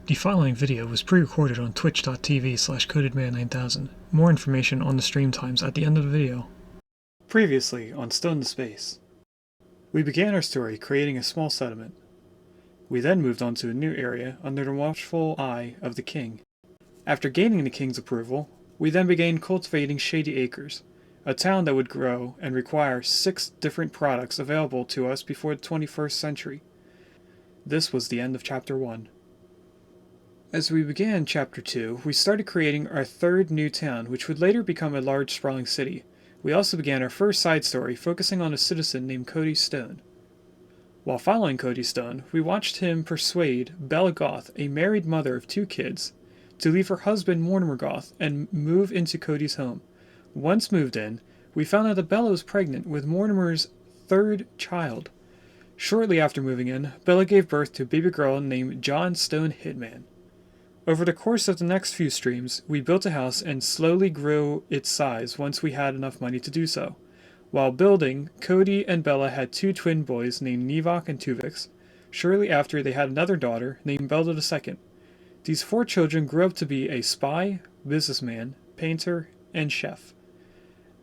The following video was pre-recorded on twitch.tv/codedman9000. More information on the stream times at the end of the video. Previously on Stone to Space. We began our story creating a small settlement. We then moved on to a new area under the watchful eye of the king. After gaining the king's approval, we then began cultivating Shady Acres, a town that would grow and require 6 different products available to us before the 21st century. This was the end of Chapter 1. As we began Chapter 2, we started creating our third new town, which would later become a large sprawling city. We also began our first side story, focusing on a citizen named Cody Stone. While following Cody Stone, we watched him persuade Bella Goth, a married mother of 2 kids, to leave her husband Mortimer Goth and move into Cody's home. Once moved in, we found out that Bella was pregnant with Mortimer's 3rd child. Shortly after moving in, Bella gave birth to a baby girl named John Stone Hitman. Over the course of the next few streams, we built a house and slowly grew its size once we had enough money to do so. While building, Cody and Bella had 2 twin boys named Nevok and Tuvix. Shortly after, they had another daughter named Bella II. These 4 children grew up to be a spy, businessman, painter, and chef.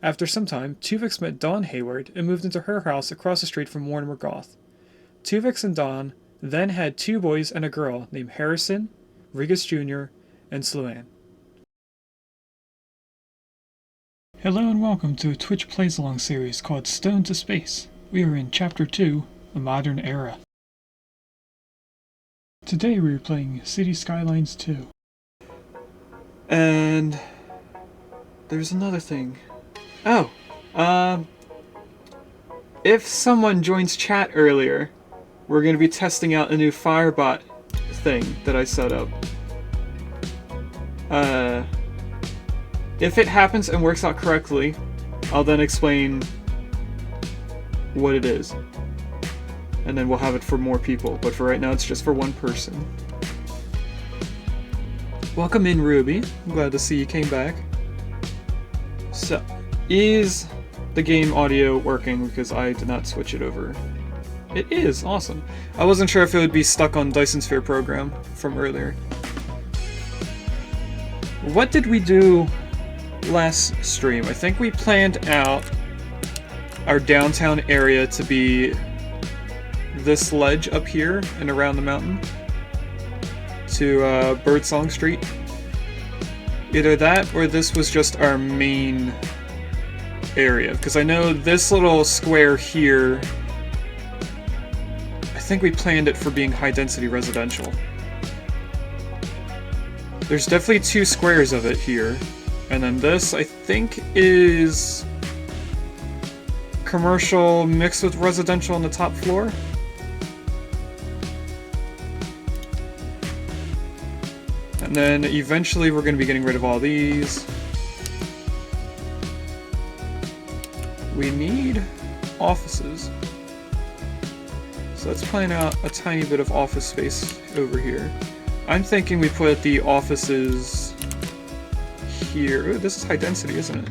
After some time, Tuvix met Dawn Hayward and moved into her house across the street from Mortimer Goth. Tuvix and Dawn then had 2 boys and a girl named Harrison, Rigus Jr., and Sloan. Hello and welcome to a Twitch Plays Along series called Stone to Space. We are in Chapter 2, A Modern Era. Today we are playing City Skylines 2. And there's another thing. Oh, if someone joins chat earlier, we're going to be testing out a new Firebot thing that I set up. If it happens and works out correctly, I'll then explain what it is. And then we'll have it for more people, but for right now it's just for one person. Welcome in, Ruby. I'm glad to see you came back. So, is the game audio working? Because I did not switch it over. It is! Awesome. I wasn't sure if it would be stuck on Dyson Sphere program from earlier. What did we do last stream? I think we planned out our downtown area to be this ledge up here and around the mountain to Birdsong Street. Either that or this was just our main area, because I know this little square here, I think we planned it for being high-density residential. There's definitely 2 squares of it here, and then this, I think, is commercial mixed with residential on the top floor. And then eventually we're going to be getting rid of all these. We need offices. So let's plan out a tiny bit of office space over here. I'm thinking we put the offices here. Ooh, this is high density, isn't it?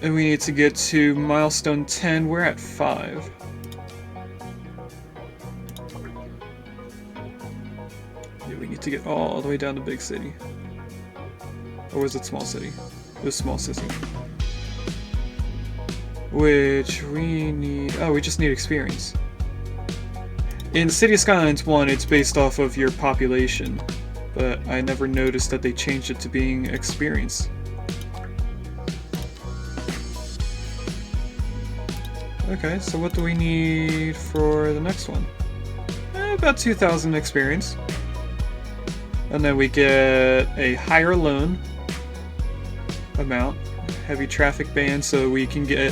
And we need to get to milestone 10. We're at 5. Yeah, we need to get all the way down to big city. Or was it small city? It was small city. Which we need... Oh, we just need experience. In City Skylines 1, it's based off of your population, but I never noticed that they changed it to being experience. Okay, so what do we need for the next one? About 2,000 experience. And then we get a higher loan amount. Heavy traffic ban, so we can get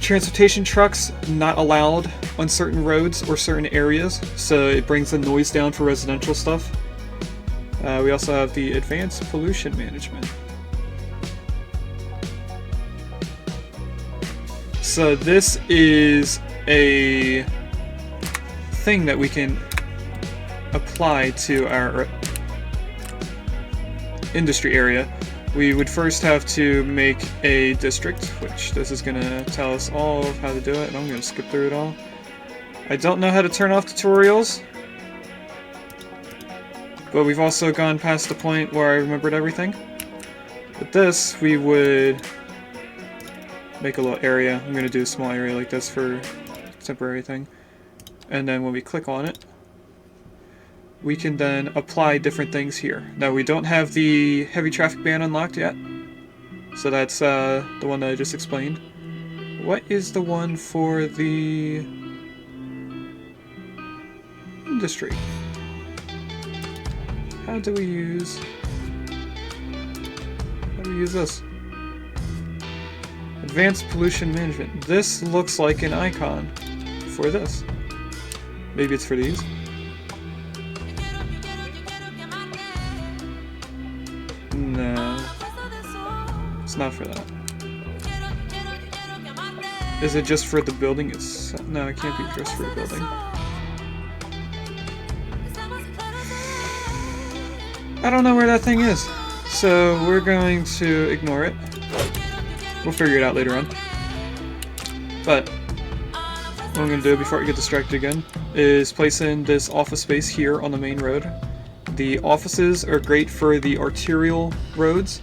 transportation trucks not allowed on certain roads or certain areas, so it brings the noise down for residential stuff. We also have the advanced pollution management. So this is a thing that we can apply to our industry area. We would first have to make a district, which this is going to tell us all of how to do it, and I'm going to skip through it all. I don't know how to turn off tutorials, but we've also gone past the point where I remembered everything. With this, we would make a little area. I'm going to do a small area like this for temporary thing. And then when we click on it, we can then apply different things here. Now we don't have the heavy traffic ban unlocked yet, so that's the one that I just explained. What is the one for the industry? How do we use this? Advanced pollution management. This looks like an icon for this. Maybe it's for these. No, it's not for that. Is it just for the building? No, it can't be just for the building. I don't know where that thing is, so we're going to ignore it. We'll figure it out later on. But what I'm going to do before I get distracted again is place in this office space here on the main road. The offices are great for the arterial roads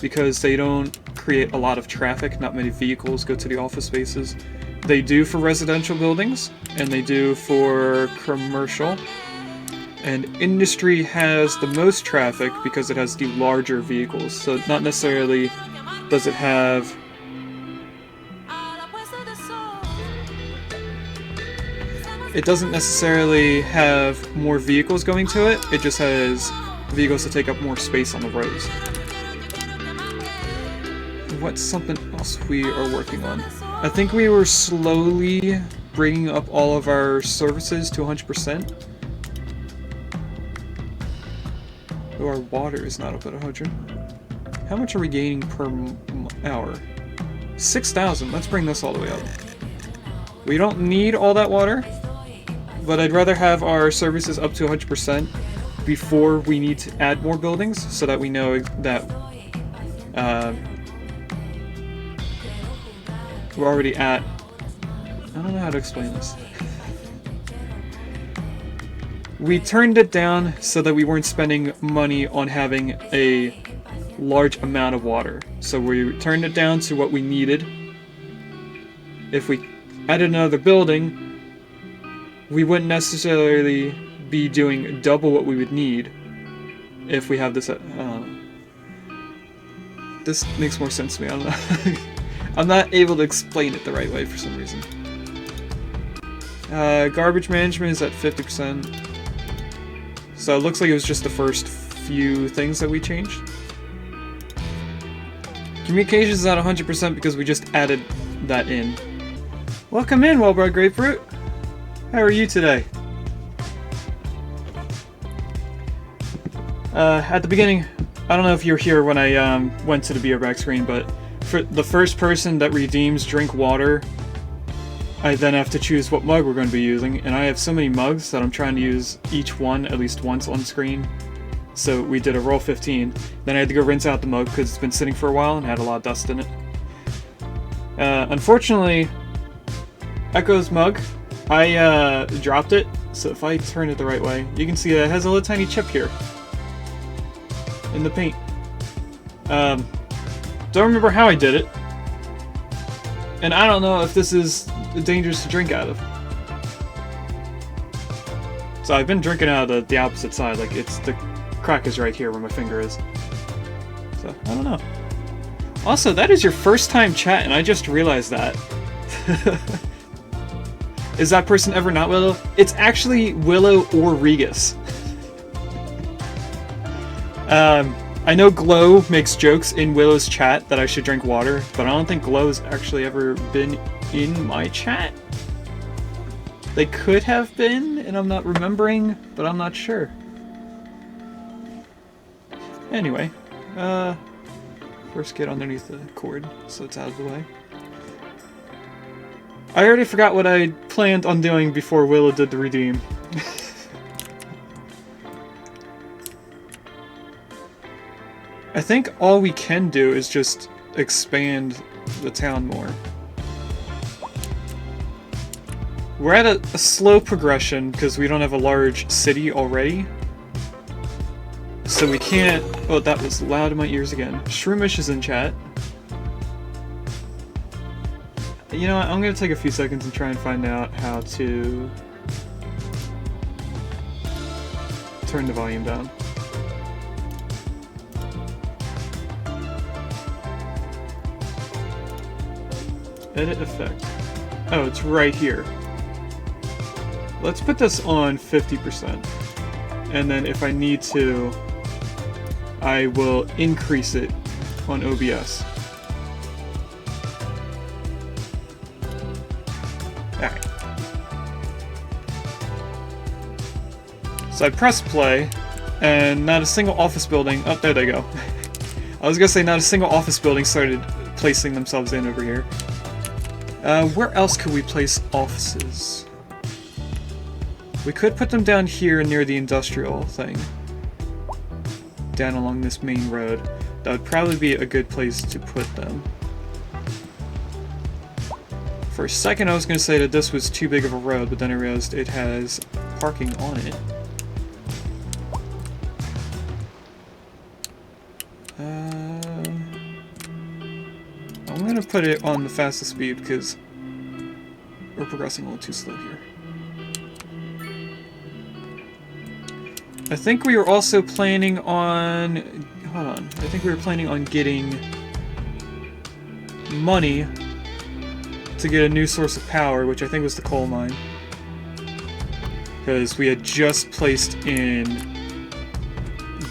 because they don't create a lot of traffic, not many vehicles go to the office spaces. They do for residential buildings, and they do for commercial. And industry has the most traffic because it has the larger vehicles, so not necessarily does it have... It doesn't necessarily have more vehicles going to it, it just has vehicles to take up more space on the roads. What's something else we are working on? I think we were slowly bringing up all of our services to 100%. Though our water is not up at 100. How much are we gaining per hour? 6,000. Let's bring this all the way up. We don't need all that water, but I'd rather have our services up to 100% before we need to add more buildings, so that we know that we're already at... I don't know how to explain this. We turned it down so that we weren't spending money on having a large amount of water. So we turned it down to what we needed. If we added another building, we wouldn't necessarily be doing double what we would need if we have this at... This makes more sense to me, I don't know. I'm not able to explain it the right way for some reason. Garbage management is at 50%. So it looks like it was just the first few things that we changed. Communications is at 100% because we just added that in. Welcome in, well-bred grapefruit. How are you today? At the beginning, I don't know if you were here when I went to the beer back screen, but for the first person that redeems drink water, I then have to choose what mug we're going to be using, and I have so many mugs that I'm trying to use each one at least once on screen. So we did a roll 15. Then I had to go rinse out the mug because it's been sitting for a while and had a lot of dust in it. Unfortunately, Echo's mug, I dropped it, so if I turn it the right way, you can see that it has a little tiny chip here in the paint. Don't remember how I did it, and I don't know if this is dangerous to drink out of. So I've been drinking out of the opposite side, like the crack is right here where my finger is. So, I don't know. Also, that is your first time chat, and I just realized that. Is that person ever not Willow? It's actually Willow or Regus. I know Glow makes jokes in Willow's chat that I should drink water, but I don't think Glow's actually ever been in my chat. They could have been, and I'm not remembering, but I'm not sure. Anyway, first get underneath the cord so it's out of the way. I already forgot what I planned on doing before Willow did the redeem. I think all we can do is just expand the town more. We're at a slow progression because we don't have a large city already. So we can't... Oh, that was loud in my ears again. Shroomish is in chat. You know what, I'm gonna take a few seconds and try and find out how to... turn the volume down. Edit effect. Oh, it's right here. Let's put this on 50%. And then if I need to, I will increase it on OBS. Alright. So I press play, and not a single office building... Oh, there they go. I was gonna say not a single office building started placing themselves in over here. Where else could we place offices? We could put them down here near the industrial thing. Down along this main road. That would probably be a good place to put them. For a second I was going to say that this was too big of a road, but then I realized it has parking on it. I'm going to put it on the fastest speed because we're progressing a little too slow here. I think we were also planning on... Hold on. I think we were planning on getting money to get a new source of power, which I think was the coal mine. Because we had just placed in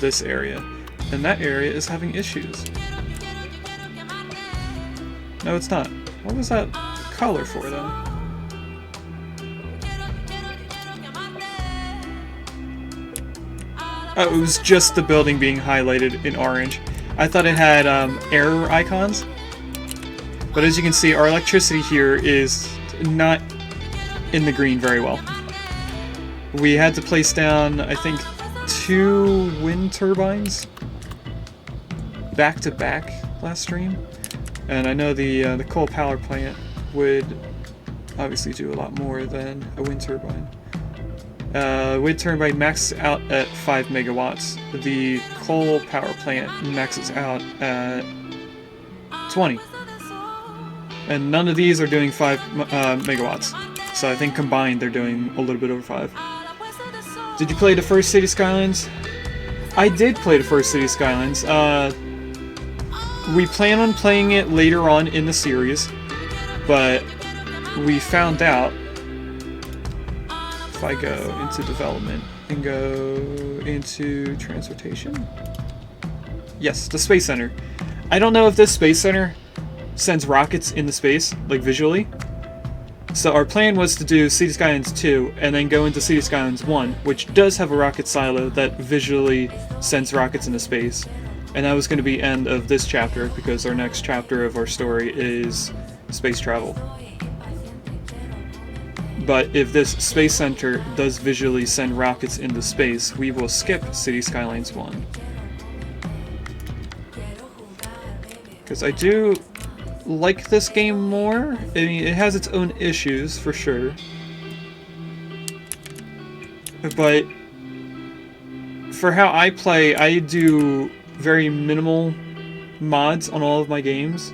this area. And that area is having issues. No, it's not. What was that color for, then? Oh, it was just the building being highlighted in orange. I thought it had error icons. But as you can see, our electricity here is not in the green very well. We had to place down, I think, 2 wind turbines back to back last stream. And I know the coal power plant would obviously do a lot more than a wind turbine. Wind turbine maxes out at 5 megawatts. The coal power plant maxes out at 20. And none of these are doing 5 megawatts. So I think combined they're doing a little bit over 5. Did you play the first City Skylines? I did play the first City Skylines. We plan on playing it later on in the series, but we found out if I go into development and go into transportation. Yes, the Space Center. I don't know if this Space Center sends rockets into space, like visually. So our plan was to do City Skylines 2 and then go into City Skylines 1, which does have a rocket silo that visually sends rockets into space. And that was going to be end of this chapter, because our next chapter of our story is space travel. But if this Space Center does visually send rockets into space, we will skip City Skylines 1. Because I do like this game more. I mean, it has its own issues, for sure. But for how I play, I do very minimal mods on all of my games,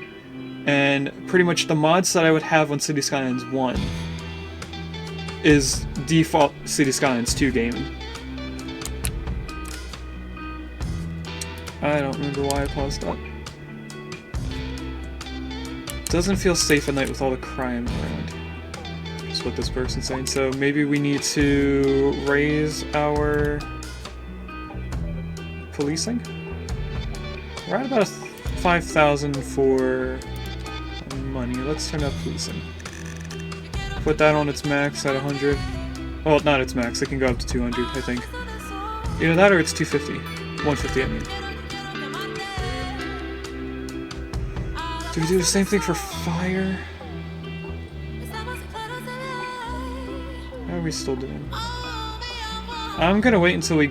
and pretty much the mods that I would have on City Skylines 1 is default City Skylines 2 gaming. I don't remember why I paused that. Doesn't feel safe at night with all the crime around. That's what this person's saying. So maybe we need to raise our policing? We're at about 5,000 for money. Let's turn up policing. Put that on its max at 100. Well, not its max. It can go up to 200, I think. Either that or it's 250. 150, I mean. Do we do the same thing for fire? How are we still doing? I'm gonna wait until we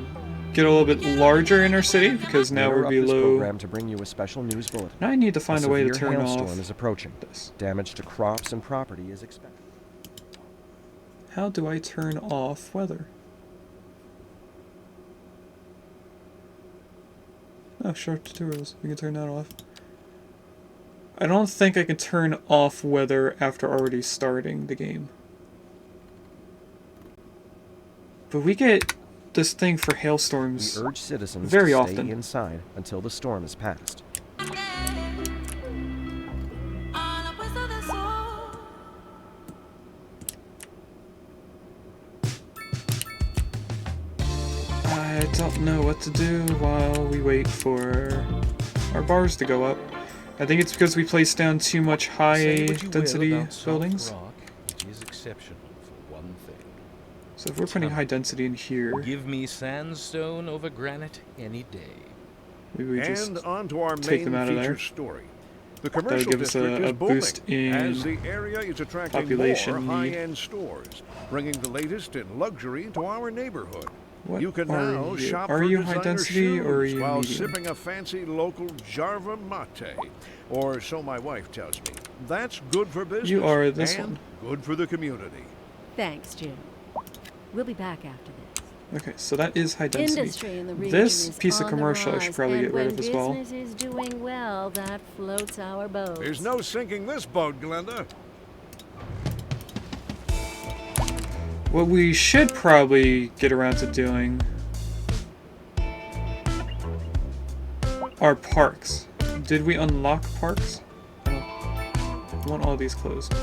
get a little bit larger in our city, because now we're below. To bring you a special news bulletin. Now I need to find a way to turn off. Is approaching. This. Damage to crops and property is expected. How do I turn off weather? Oh, short tutorials. We can turn that off. I don't think I can turn off weather after already starting the game. But we get this thing for hailstorms We urge citizens very to often. stay inside until the storm has passed. I don't know what to do while we wait for our bars to go up. I think it's because we placed down too much high density buildings. Rock, which is exceptional for one thing. So if we're putting high density in here, Give me sandstone over granite any day. maybe we just And on to our take main them out of feature there. story. The That would commercial give us district a is booming, boost in as the area is attracting population more need. high-end stores, bringing the latest in luxury to our neighborhood. What You can are now you? shop Are for you high designer density or are shoes you while medium? sipping a fancy local Jarva mate, or so my wife tells me. That's good for business. You are this and one. good for the community. Thanks, Jim. We'll be back after this. Okay, so that is high density. Industry in the region This is piece of on the commercial I should rise, probably and get rid of as well. when business is doing well, that floats our boat. There's no sinking this boat, Glenda. What we should probably get around to doing are parks. Did we unlock parks? I want all these closed.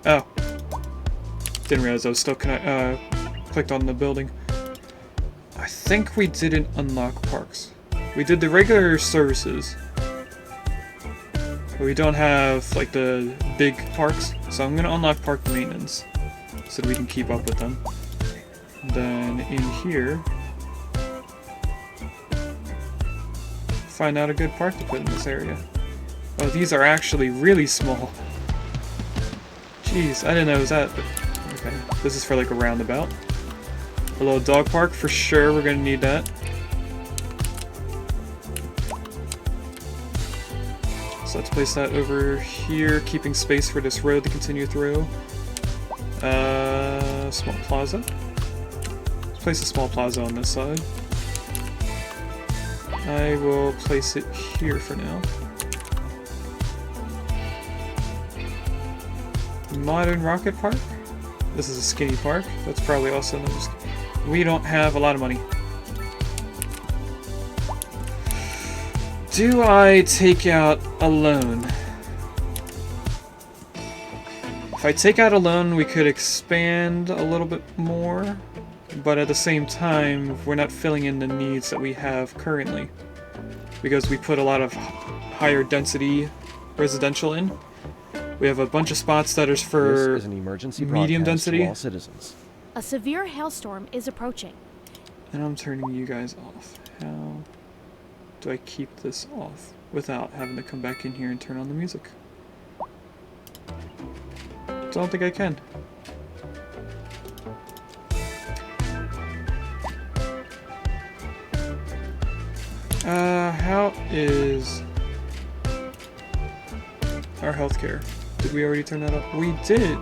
Oh. Didn't realize I was still clicked on the building. I think we didn't unlock parks. We did the regular services. But we don't have, like, the big parks. So I'm gonna unlock park maintenance, so that we can keep up with them. Then in here, find out a good park to put in this area. Oh, these are actually really small. Jeez, I didn't know it was that, but okay. This is for like a roundabout. A little dog park, for sure, we're gonna need that. So let's place that over here, keeping space for this road to continue through. Small plaza. Let's place a small plaza on this side. I will place it here for now. Modern Rocket Park. This is a skinny park. That's probably also known as... We don't have a lot of money. Do I take out a loan? If I take out a loan, we could expand a little bit more, but at the same time, we're not filling in the needs that we have currently, because we put a lot of higher density residential in. We have a bunch of spots that is for This is an emergency medium broadcast to density, all citizens. A severe hailstorm is approaching. and I'm turning you guys off. How do I keep this off without having to come back in here and turn on the music? Don't think I can. How is our healthcare? Did we already turn that up? We did!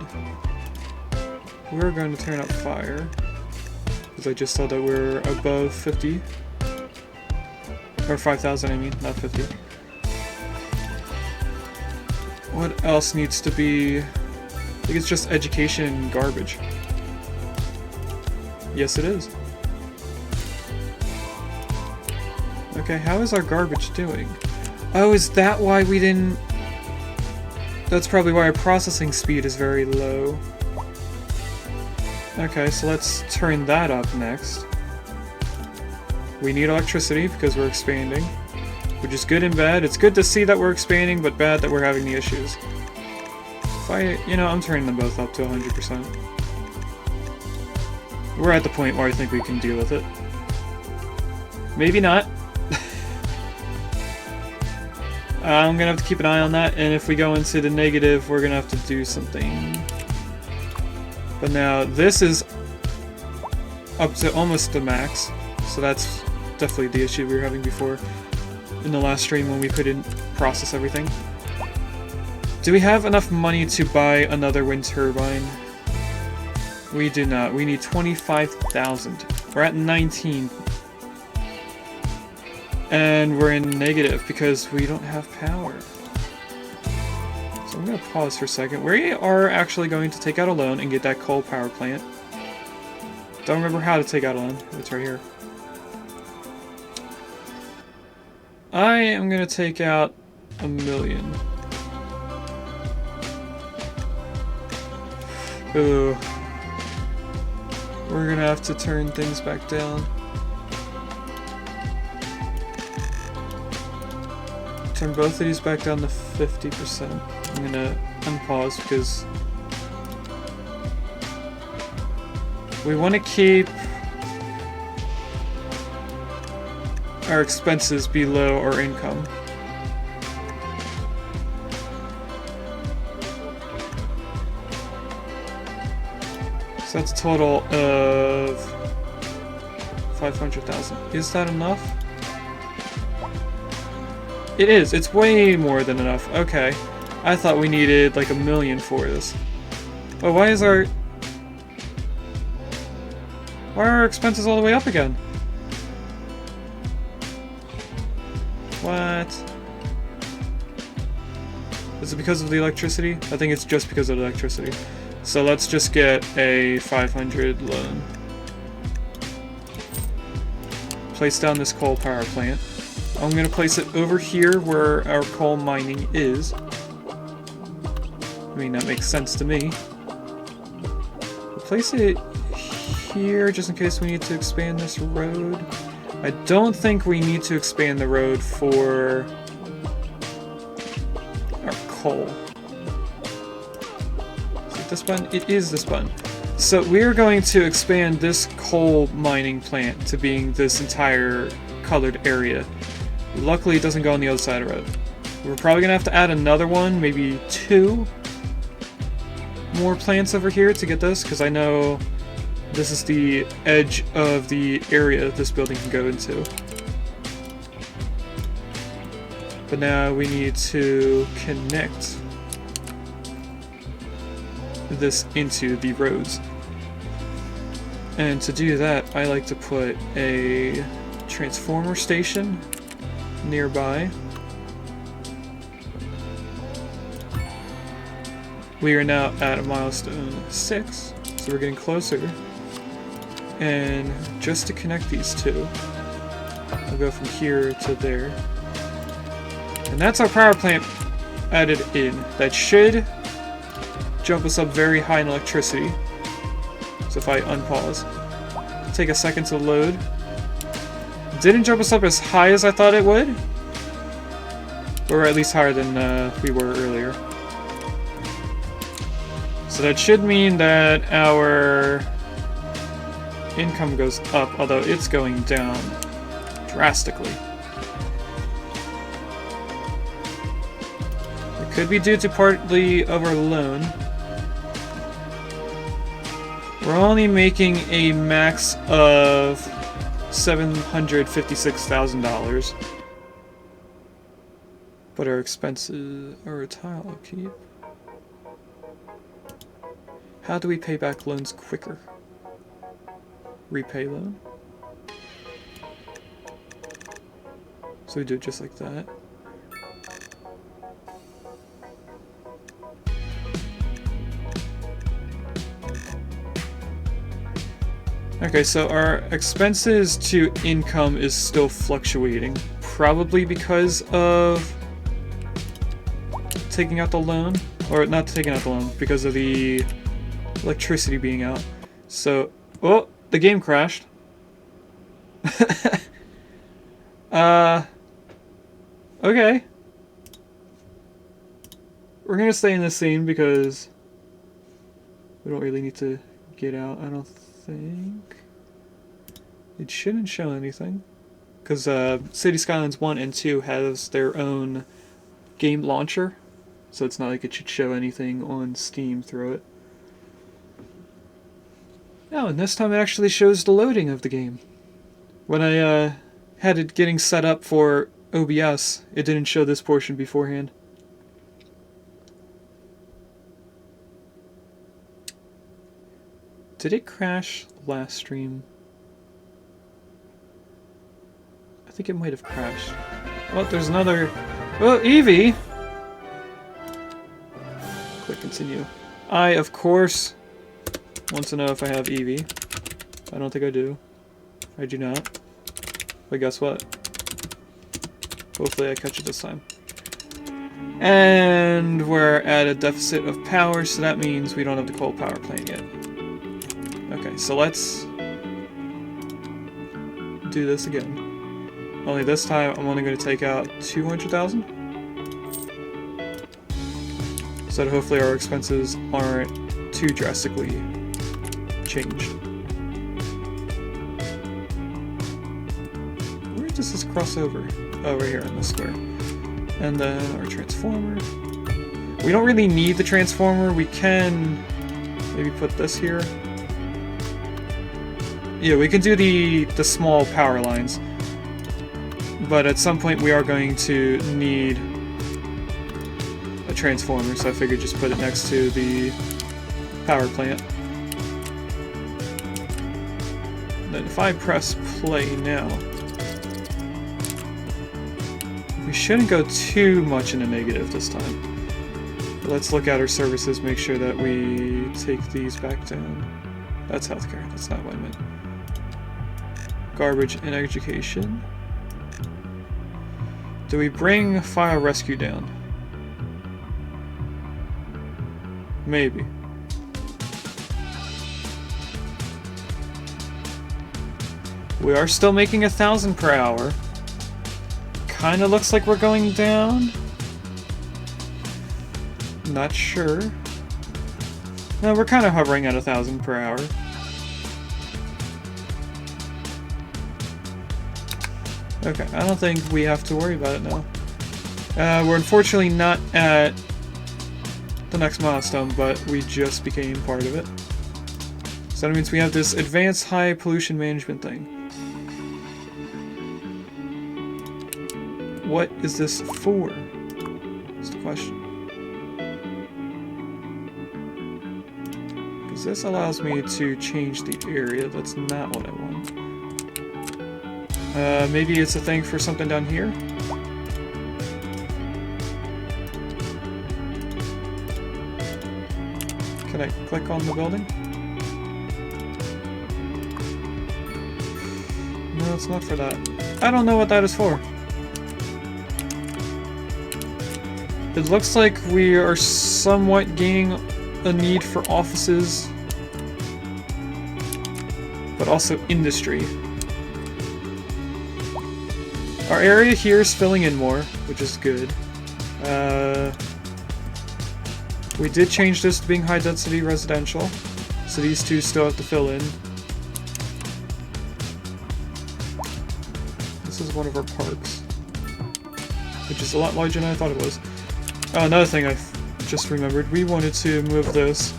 We're going to turn up fire, because I just saw that we're above 50. Or 5,000, I mean, not 50. What else needs to be... I think it's just education and garbage. Yes, it is. Okay, how is our garbage doing? Oh, is that why we didn't... That's probably why our processing speed is very low. Okay, so let's turn that up next. We need electricity because we're expanding, which is good and bad. It's good to see that we're expanding, but bad that we're having the issues. If I, you know, I'm turning them both up to 100%. We're at the point where I think we can deal with it. Maybe not. I'm gonna have to keep an eye on that, and if we go into the negative, we're gonna have to do something. But now, this is up to almost the max, so that's definitely the issue we were having before in the last stream when we couldn't process everything. Do we have enough money to buy another wind turbine? We do not. We need 25,000. We're at 19. And we're in negative because we don't have power. So I'm going to pause for a second. We are actually going to take out a loan and get that coal power plant. Don't remember how to take out a loan. It's right here. I am going to take out $1 million. Ooh. We're going to have to turn things back down. Turn both of these back down to 50%. I'm gonna unpause because we want to keep our expenses below our income. So that's a total of 500,000. Is that enough? It is. It's way more than enough. Okay. I thought we needed like $1 million for this. But why are our expenses all the way up again? What? Is it because of the electricity? I think it's just because of the electricity. So let's just get a 500 loan. Place down this coal power plant. I'm going to place it over here where our coal mining is. I mean, that makes sense to me. Place it here just in case we need to expand this road. I don't think we need to expand the road for our coal. Is it this button? It is this button. So we're going to expand this coal mining plant to being this entire colored area. Luckily, it doesn't go on the other side of the road. We're probably going to have to add another one, maybe 2 more plants over here to get this, because I know this is the edge of the area this building can go into. But now we need to connect this into the roads. And to do that, I like to put a transformer station nearby. We are now at a milestone 6, so we're getting closer. And just to connect these two, I'll go from here to there. And that's our power plant added in. That should jump us up very high in electricity. So if I unpause, take a second to load. Didn't jump us up as high as I thought it would, or at least higher than we were earlier. So that should mean that our income goes up, although it's going down drastically. It could be due to partly of our loan. We're only making a max of $756,000. But our expenses are a tile upkeep. How do we pay back loans quicker? Repay loan. So we do it just like that. Okay, so our expenses to income is still fluctuating. Probably because of taking out the loan. Or not taking out the loan, because of the electricity being out. So, oh, the game crashed. Okay. We're gonna stay in this scene because we don't really need to get out, I don't think. It shouldn't show anything. Because City Skylines 1 and 2 has their own game launcher. So it's not like it should show anything on Steam through it. Oh, and this time it actually shows the loading of the game. When I had it getting set up for OBS, it didn't show this portion beforehand. Did it crash last stream? I think it might have crashed. Oh, there's another... Oh, Evie! Click continue. I, of course, want to know if I have Evie. I don't think I do. I do not. But guess what? Hopefully I catch it this time. And we're at a deficit of power, so that means we don't have the coal power plant yet. Okay, so let's do this again. Only this time I'm only going to take out 200,000. So that hopefully our expenses aren't too drastically changed. Where does this cross over? Oh, right here in the square. And then our transformer. We don't really need the transformer. We can maybe put this here. Yeah, we can do the small power lines. But at some point we are going to need a transformer, so I figured just put it next to the power plant. Then if I press play now, we shouldn't go too much in the negative this time. But let's look at our services, make sure that we take these back down. That's healthcare, that's not what I meant. Garbage and education. Do we bring fire rescue down? Maybe. We are still making 1,000 per hour. Kinda looks like we're going down. Not sure. No, we're kinda hovering at 1,000 per hour. Okay, I don't think we have to worry about it now. We're unfortunately not at the next milestone, but we just became part of it. So that means we have this advanced high pollution management thing. What is this for? That's the question. Because this allows me to change the area. That's not what I want. Maybe it's a thing for something down here? Can I click on the building? No, it's not for that. I don't know what that is for. It looks like we are somewhat gaining a need for offices, but also industry. Our area here is filling in more, which is good. We did change this to being high density residential, so these two still have to fill in. This is one of our parks, which is a lot larger than I thought it was. Oh, another thing I just remembered, we wanted to move this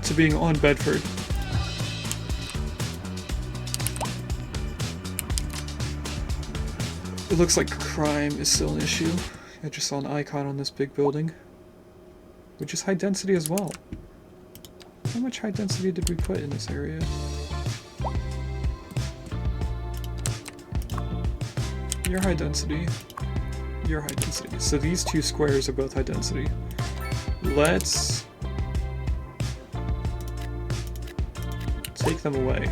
to being on Bedford. It looks like crime is still an issue. I just saw an icon on this big building, which is high density as well. How much high density did we put in this area? You're high density. You're high density. So these two squares are both high density. Let's take them away.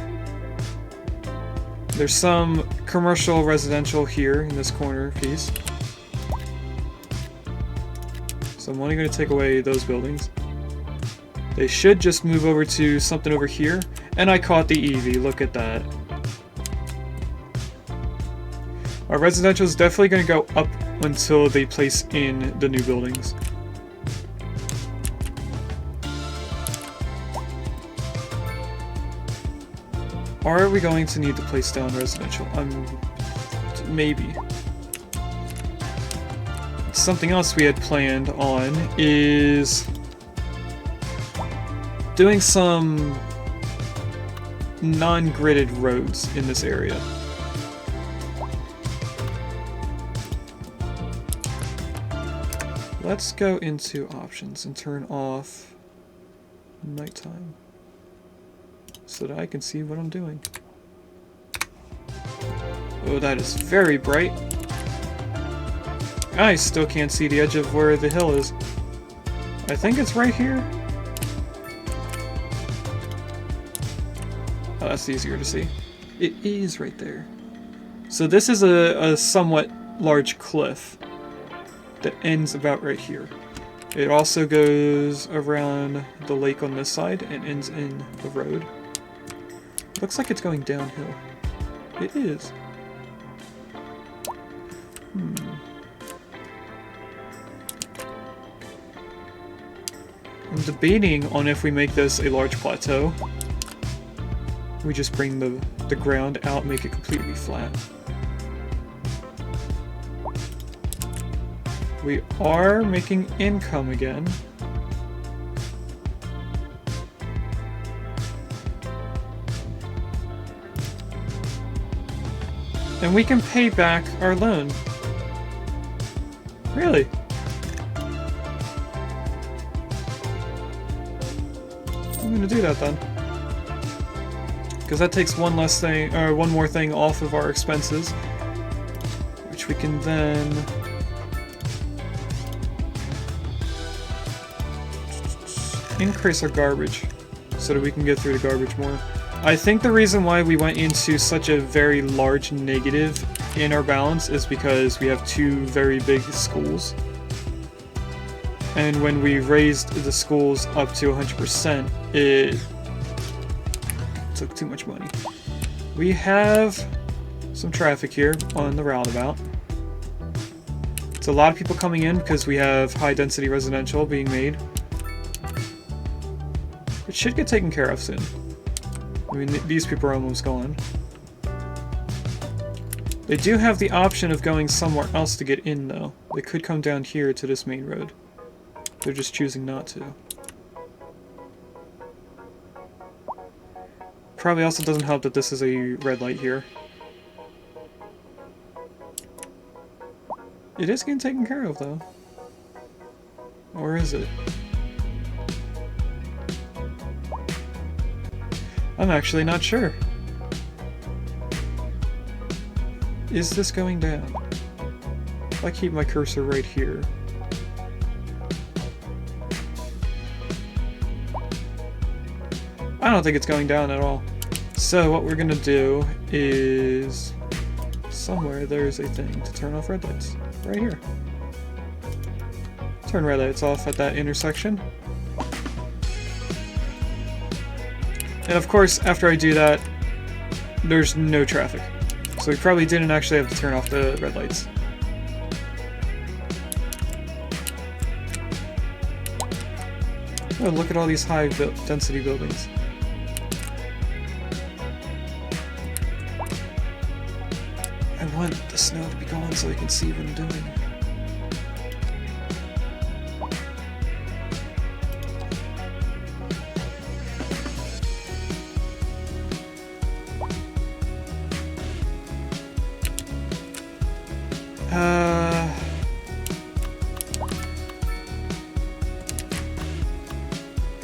There's some commercial residential here in this corner piece. So I'm only going to take away those buildings. They should just move over to something over here. And I caught the Eevee, look at that. Our residential is definitely going to go up until they place in the new buildings. Or are we going to need to place down residential? Maybe. Something else we had planned on is doing some non-gridded roads in this area. Let's go into options and turn off nighttime. so that I can see what I'm doing. Oh, that is very bright. I still can't see the edge of where the hill is. I think it's right here. Oh, that's easier to see. It is right there. So this is a somewhat large cliff that ends about right here. It also goes around the lake on this side and ends in the road. Looks like it's going downhill. It is. I'm debating on if we make this a large plateau. We just bring the ground out, make it completely flat. We are making income again. And we can pay back our loan. Really? I'm gonna do that then. Because that takes one more thing off of our expenses, which we can then increase our garbage so that we can get through the garbage more. I think the reason why we went into such a very large negative in our balance is because we have two very big schools. And when we raised the schools up to 100%, it took too much money. We have some traffic here on the roundabout. It's a lot of people coming in because we have high density residential being made. It should get taken care of soon. I mean, these people are almost gone. They do have the option of going somewhere else to get in, though. They could come down here to this main road. They're just choosing not to. Probably also doesn't help that this is a red light here. It is getting taken care of, though. Or is it? I'm actually not sure. Is this going down? If I keep my cursor right here. I don't think it's going down at all. So what we're gonna do is... somewhere there's a thing to turn off red lights. Right here. Turn red lights off at that intersection. And of course, after I do that, there's no traffic. So we probably didn't actually have to turn off the red lights. Oh, look at all these high density buildings. I want the snow to be gone so I can see what I'm doing.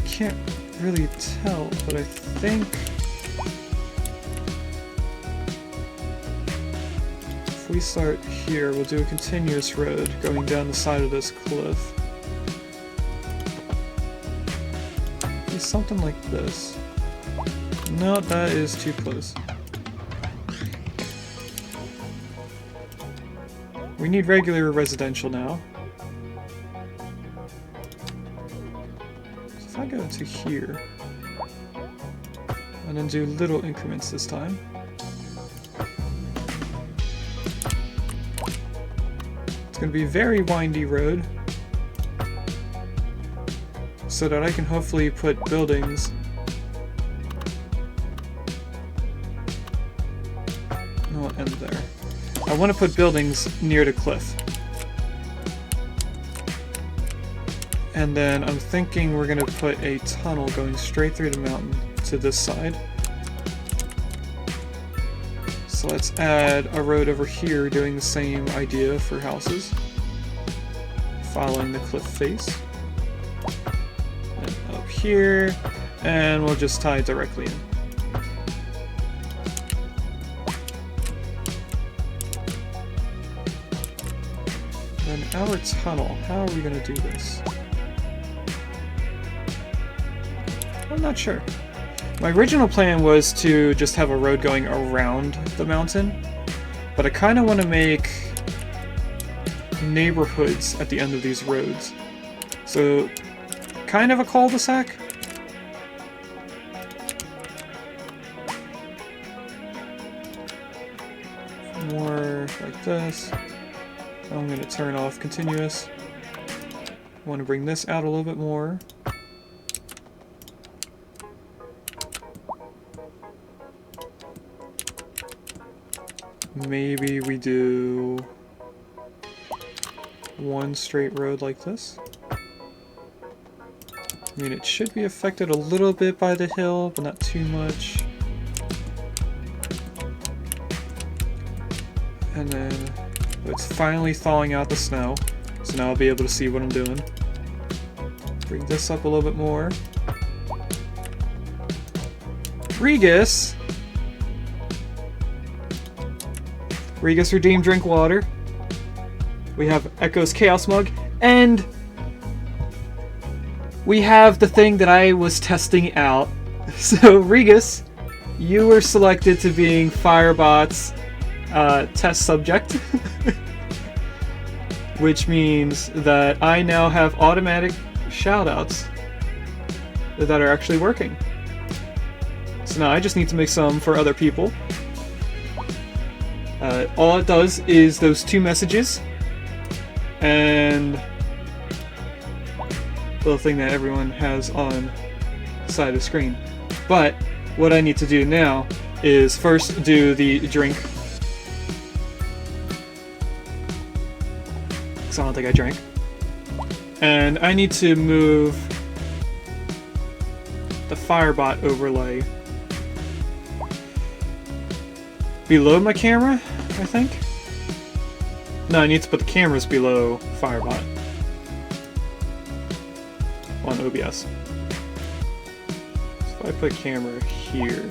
Can't really tell, but I think if we start here, we'll do a continuous road going down the side of this cliff. Maybe something like this. No, that is too close. We need regular residential now. So if I go to here, and then do little increments this time. It's going to be a very windy road, so that I can hopefully put buildings. I'll end there. I want to put buildings near the cliff. And then I'm thinking we're going to put a tunnel going straight through the mountain to this side. So let's add a road over here doing the same idea for houses. Following the cliff face. And up here. And we'll just tie it directly in. our tunnel. How are we gonna do this? I'm not sure. My original plan was to just have a road going around the mountain, but I kind of want to make neighborhoods at the end of these roads. So, kind of a cul-de-sac. More like this. I'm going to turn off continuous. I want to bring this out a little bit more. Maybe we do one straight road like this. I mean, it should be affected a little bit by the hill, but not too much. And then it's finally thawing out the snow, so now I'll be able to see what I'm doing. Bring this up a little bit more. Regis! Regis Redeemed Drink Water. We have Echo's Chaos Mug, and we have the thing that I was testing out. So, Regis, you were selected to being Firebot's test subject, which means that I now have automatic shoutouts that are actually working. So now I just need to make some for other people. All it does is those two messages and the little thing that everyone has on the side of the screen. But what I need to do now is first do the drink. Because I don't think I drank. And I need to move the Firebot overlay below my camera, I think. No, I need to put the cameras below Firebot on OBS. So if I put camera here,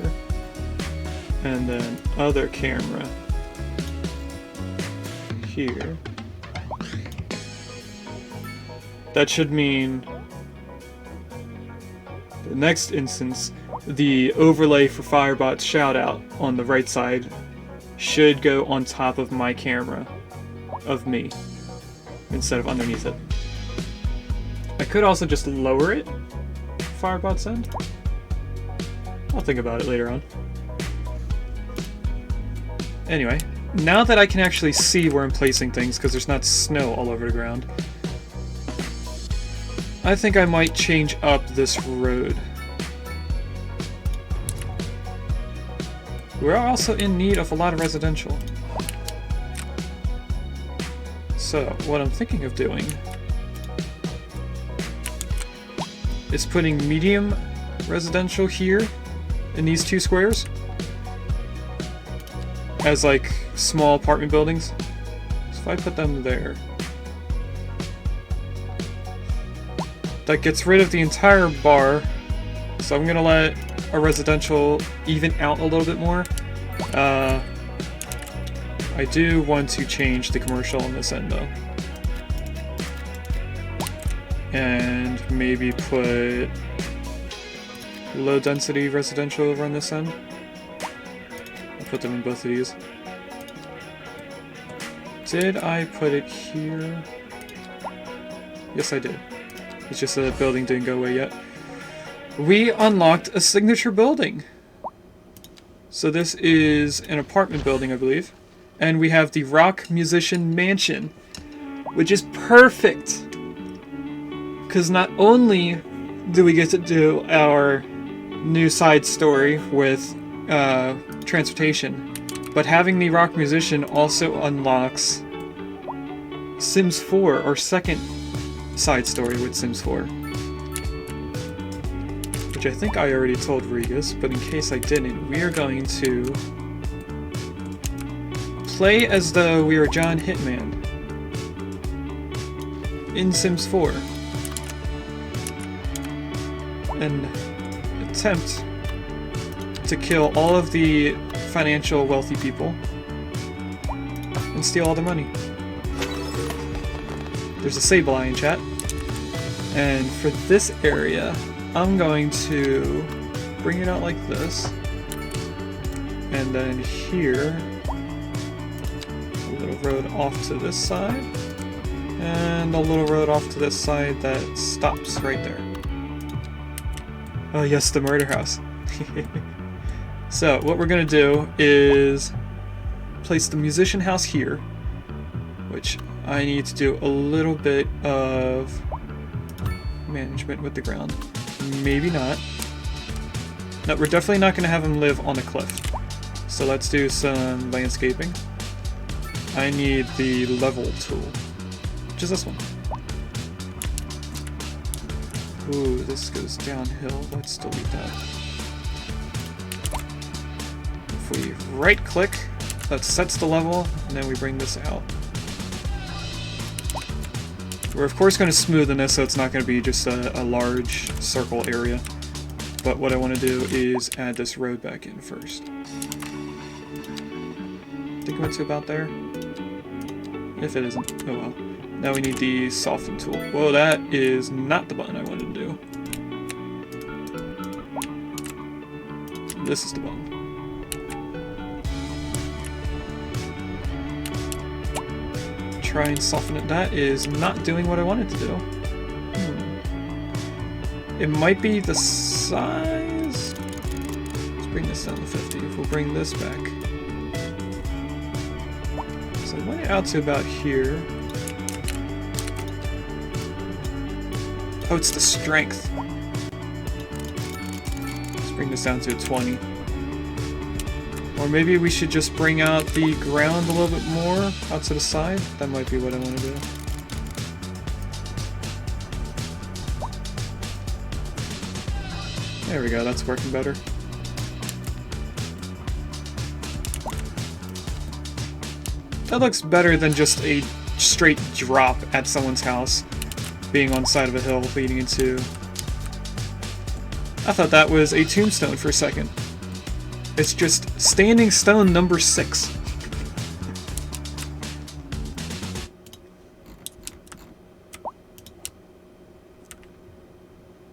and then other camera here, that should mean the next instance, the overlay for Firebot's shoutout on the right side should go on top of my camera of me instead of underneath it. I could also just lower it, Firebot's end. I'll think about it later on. Anyway, now that I can actually see where I'm placing things because there's not snow all over the ground, I think I might change up this road. We're also in need of a lot of residential. So, what I'm thinking of doing is putting medium residential here in these two squares as like small apartment buildings. So if I put them there, that gets rid of the entire bar. So I'm gonna let a residential even out a little bit more. I do want to change the commercial on this end though. And maybe put low density residential over on this end. I'll put them in both of these. Did I put it here? Yes, I did. It's just that the building didn't go away yet. We unlocked a signature building. So this is an apartment building, I believe. And we have the Rock Musician Mansion, which is perfect. Because not only do we get to do our new side story with transportation, but having the Rock Musician also unlocks Sims 4, our second side story with Sims 4. Which I think I already told Regis, but in case I didn't, we are going to play as though we are John Hitman in Sims 4 and attempt to kill all of the financial wealthy people and steal all their money. There's a save line in chat. And for this area, I'm going to bring it out like this. And then here, a little road off to this side. And a little road off to this side that stops right there. Oh yes, the murder house. So what we're gonna do is place the musician house here, which I need to do a little bit of management with the ground. Maybe not. No, we're definitely not gonna have him live on a cliff. So let's do some landscaping. I need the level tool, which is this one. Ooh, this goes downhill. Let's delete that. If we right click, that sets the level, and then we bring this out. We're of course going to smoothen this so it's not going to be just a large circle area. But what I want to do is add this road back in first. I think it went to about there. If it isn't, oh well. Now we need the soften tool. Whoa, that is not the button I wanted to do. This is the button. Try and soften it. That is not doing what I wanted to do. It might be the size. Let's bring this down to 50. If we'll bring this back. So I want it out to about here. Oh, it's the strength. Let's bring this down to a 20. Or maybe we should just bring out the ground a little bit more out to the side. That might be what I want to do. There we go, that's working better. That looks better than just a straight drop at someone's house, being on the side of a hill leading into... I thought that was a tombstone for a second. It's just standing stone number 6.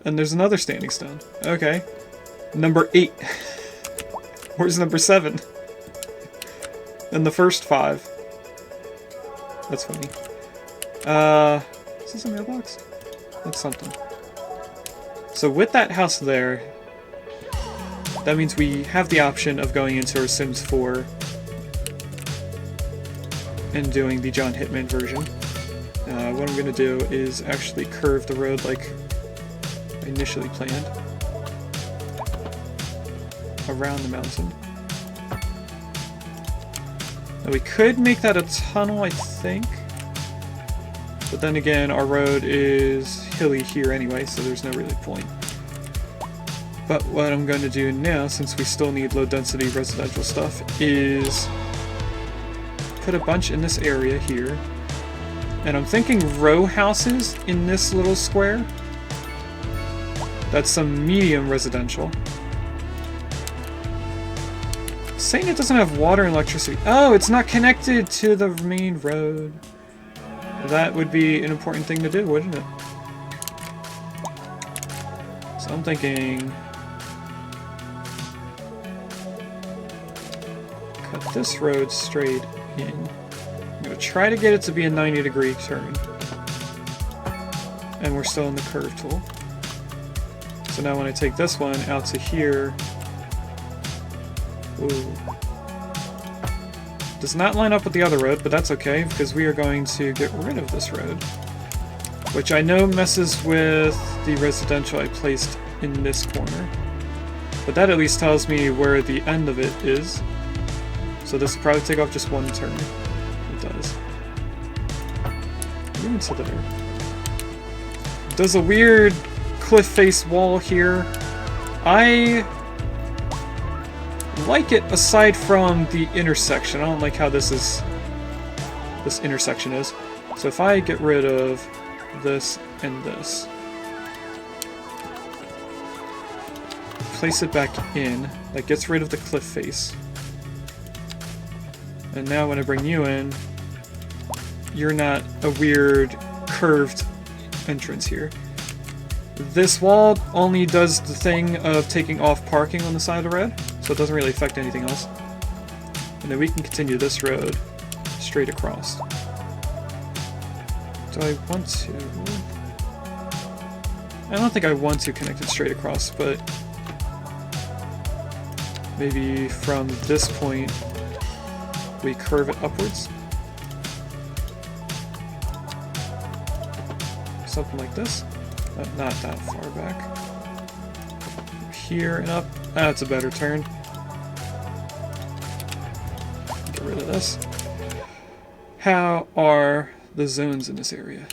And there's another standing stone. Okay. Number 8. Where's number 7? And the first 5. That's funny. Is this a mailbox? That's something. So with that house there, that means we have the option of going into our Sims 4 and doing the John Hitman version. What I'm going to do is actually curve the road like I initially planned around the mountain. Now we could make that a tunnel, I think. But then again, our road is hilly here anyway, so there's no really point. But what I'm going to do now, since we still need low-density residential stuff, is put a bunch in this area here. And I'm thinking row houses in this little square. That's some medium residential. It's saying it doesn't have water and electricity. Oh, it's not connected to the main road. That would be an important thing to do, wouldn't it? So I'm thinking... cut this road straight in. I'm going to try to get it to be a 90-degree turn. And we're still in the curve tool. So now when I take this one out to here... Ooh. Does not line up with the other road, but that's okay, because we are going to get rid of this road. Which I know messes with the residential I placed in this corner. But that at least tells me where the end of it is. So this will probably take off just one turn. It does. Even to there. Does a weird cliff face wall here. I like it aside from the intersection. I don't like how this intersection is. So if I get rid of this and this, place it back in, that gets rid of the cliff face. And now when I bring you in, you're not a weird curved entrance here. This wall only does the thing of taking off parking on the side of the road, so it doesn't really affect anything else. And then we can continue this road straight across. Do I want to? I don't think I want to connect it straight across, but maybe from this point we curve it upwards. Something like this. Not that far back. Here and up. That's a better turn. Get rid of this. How are the zones in this area?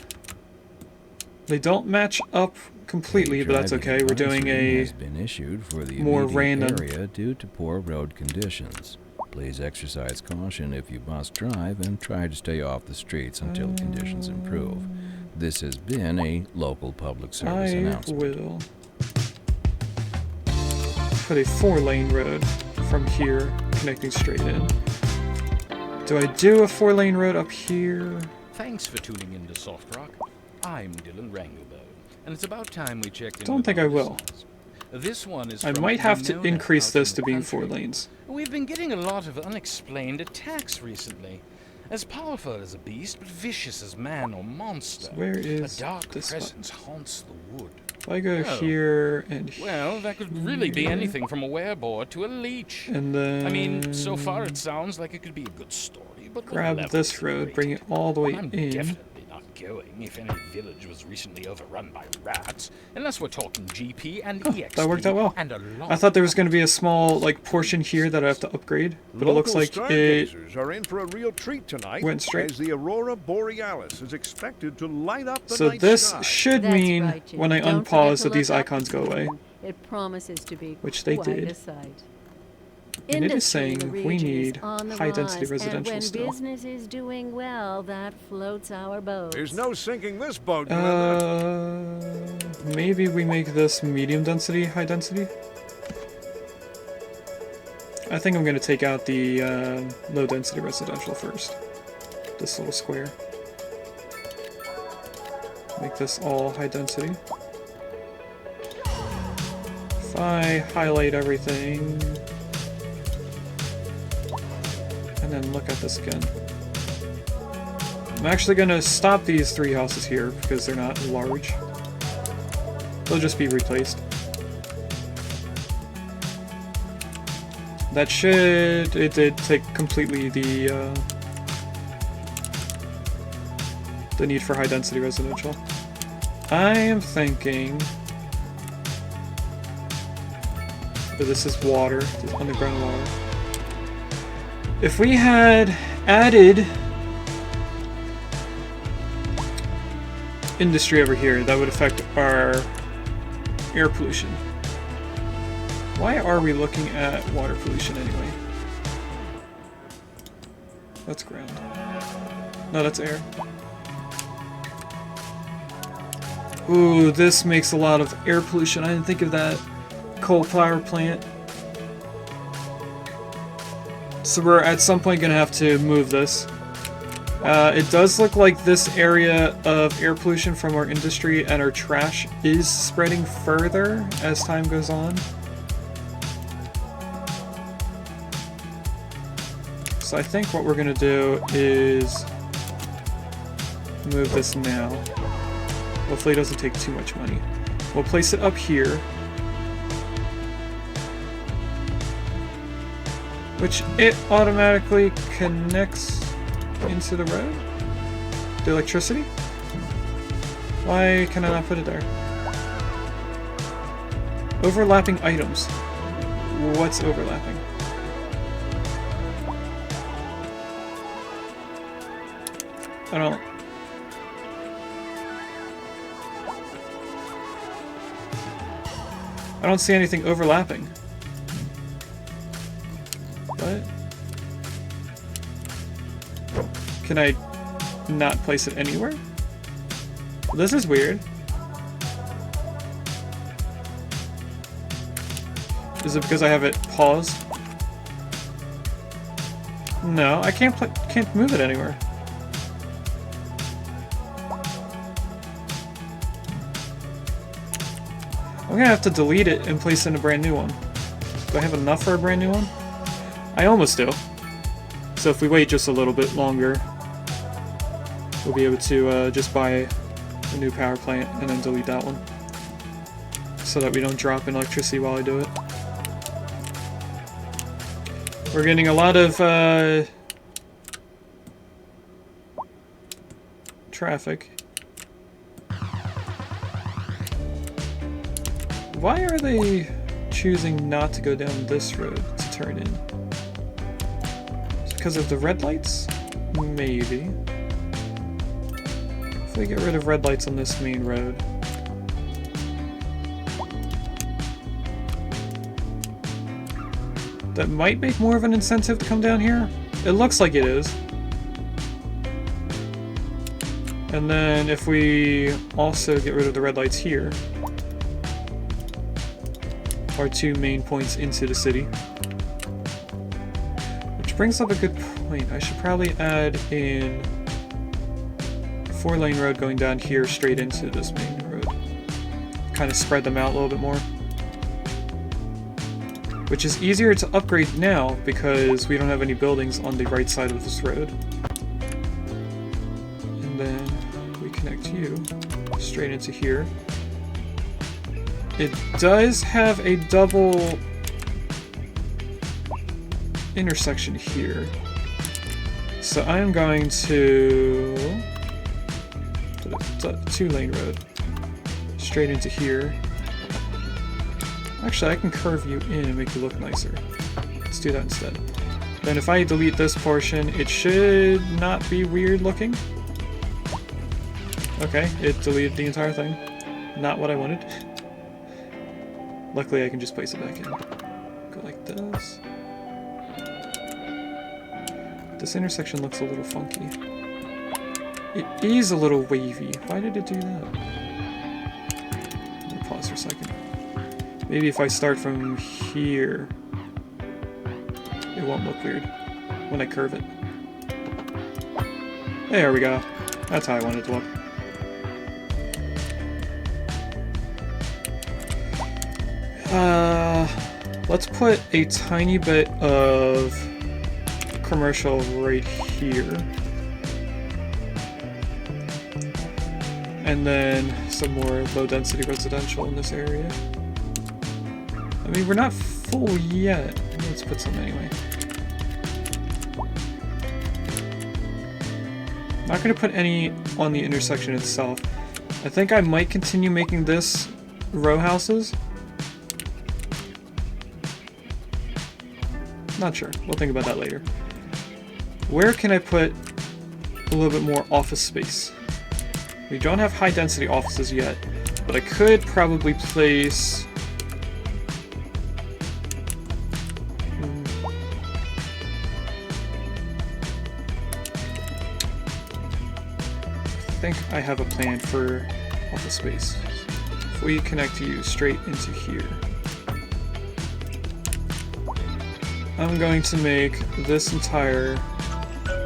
They don't match up completely, but that's okay. We're doing a has been issued for the more immediate random area due to poor road conditions. Please exercise caution if you must drive and try to stay off the streets until conditions improve. This has been a local public service announcement. I will put a 4-lane road from here connecting straight in. Do I do a 4-lane road up here? Thanks for tuning in to Soft Rock. I'm Dylan Rangelbo, and it's about time we checked in. Don't with think our I will. listeners. This one is I from might have to Winona increase out in this the to being country. 4 lanes. We've been getting a lot of unexplained attacks recently. As powerful as a beast, but vicious as man or monster. So where is a dark this presence haunts the wood. If I go Oh. here and here, Well, that could really be anything from a wereboar to a leech. and then I mean, so far it sounds like it could be a good story, but what grab level this is road, rated? bring it all the way I'm in. definitely not going if any village was recently overrun by rats, unless we're talking GP and EXP. That worked out well. And a lot I thought there was going to be a small like portion here that I have to upgrade, but it looks like it stargazers are in for a real treat tonight, went straight. as the aurora borealis is expected to light up the So night this sky. should That's mean right, Jim. when I Don't forget unpause to that these look up icons the go away. screen. It promises to be Which they quite did. a sight. And it is Industry in saying the we region is need on the high-density rise, residential and when still. business is doing well, that floats our boats. There's no sinking this boat, Glenda. Maybe we make this medium density, high density. I think I'm going to take out the low density residential first. This little square. Make this all high density. If I highlight everything, and then look at this again. I'm actually going to stop these 3 houses here because they're not large. They'll just be replaced. That should... It did take completely the need for high density residential. I am thinking... But this is water, this is underground water. If we had added industry over here, that would affect our air pollution. Why are we looking at water pollution anyway? That's ground. No, that's air. Ooh, this makes a lot of air pollution. I didn't think of that. Coal power plant. So we're at some point going to have to move this. It does look like this area of air pollution from our industry and our trash is spreading further as time goes on. So I think what we're going to do is move this now. Hopefully it doesn't take too much money. We'll place it up here. Which it automatically connects into the road? The electricity? Why can I not put it there? Overlapping items. What's overlapping? I don't see anything overlapping. What? Can I not place it anywhere? This is weird. Is it because I have it paused? No, I can't move it anywhere. I'm gonna have to delete it and place in a brand new one. Do I have enough for a brand new one? I almost do. So if we wait just a little bit longer, we'll be able to just buy a new power plant and then delete that one. So that we don't drop in electricity while I do it. We're getting a lot of traffic. Why are they choosing not to go down this road to turn in? Is it because of the red lights? Maybe. If we get rid of red lights on this main road. That might make more of an incentive to come down here. It looks like it is. And then if we also get rid of the red lights here, our two main points into the city. Which brings up a good point. I should probably add in a 4-lane road going down here straight into this main road. Kind of spread them out a little bit more. Which is easier to upgrade now because we don't have any buildings on the right side of this road. And then we connect you straight into here. It does have a double intersection here. So I'm going to put a 2-lane road straight into here. Actually, I can curve you in and make you look nicer. Let's do that instead. Then if I delete this portion, it should not be weird looking. Okay, it deleted the entire thing. Not what I wanted. Luckily, I can just place it back in. Go like this. This intersection looks a little funky. It is a little wavy. Why did it do that? Let me pause for a second. Maybe if I start from here, it won't look weird when I curve it. There we go. That's how I want it to look. Let's put a tiny bit of commercial right here. And then some more low-density residential in this area. I mean, we're not full yet. Let's put some anyway. Not going to put any on the intersection itself. I think I might continue making this row houses. Not sure. We'll think about that later. Where can I put a little bit more office space? We don't have high density offices yet, but I could probably place... I think I have a plan for office space. If we connect you straight into here, I'm going to make this entire...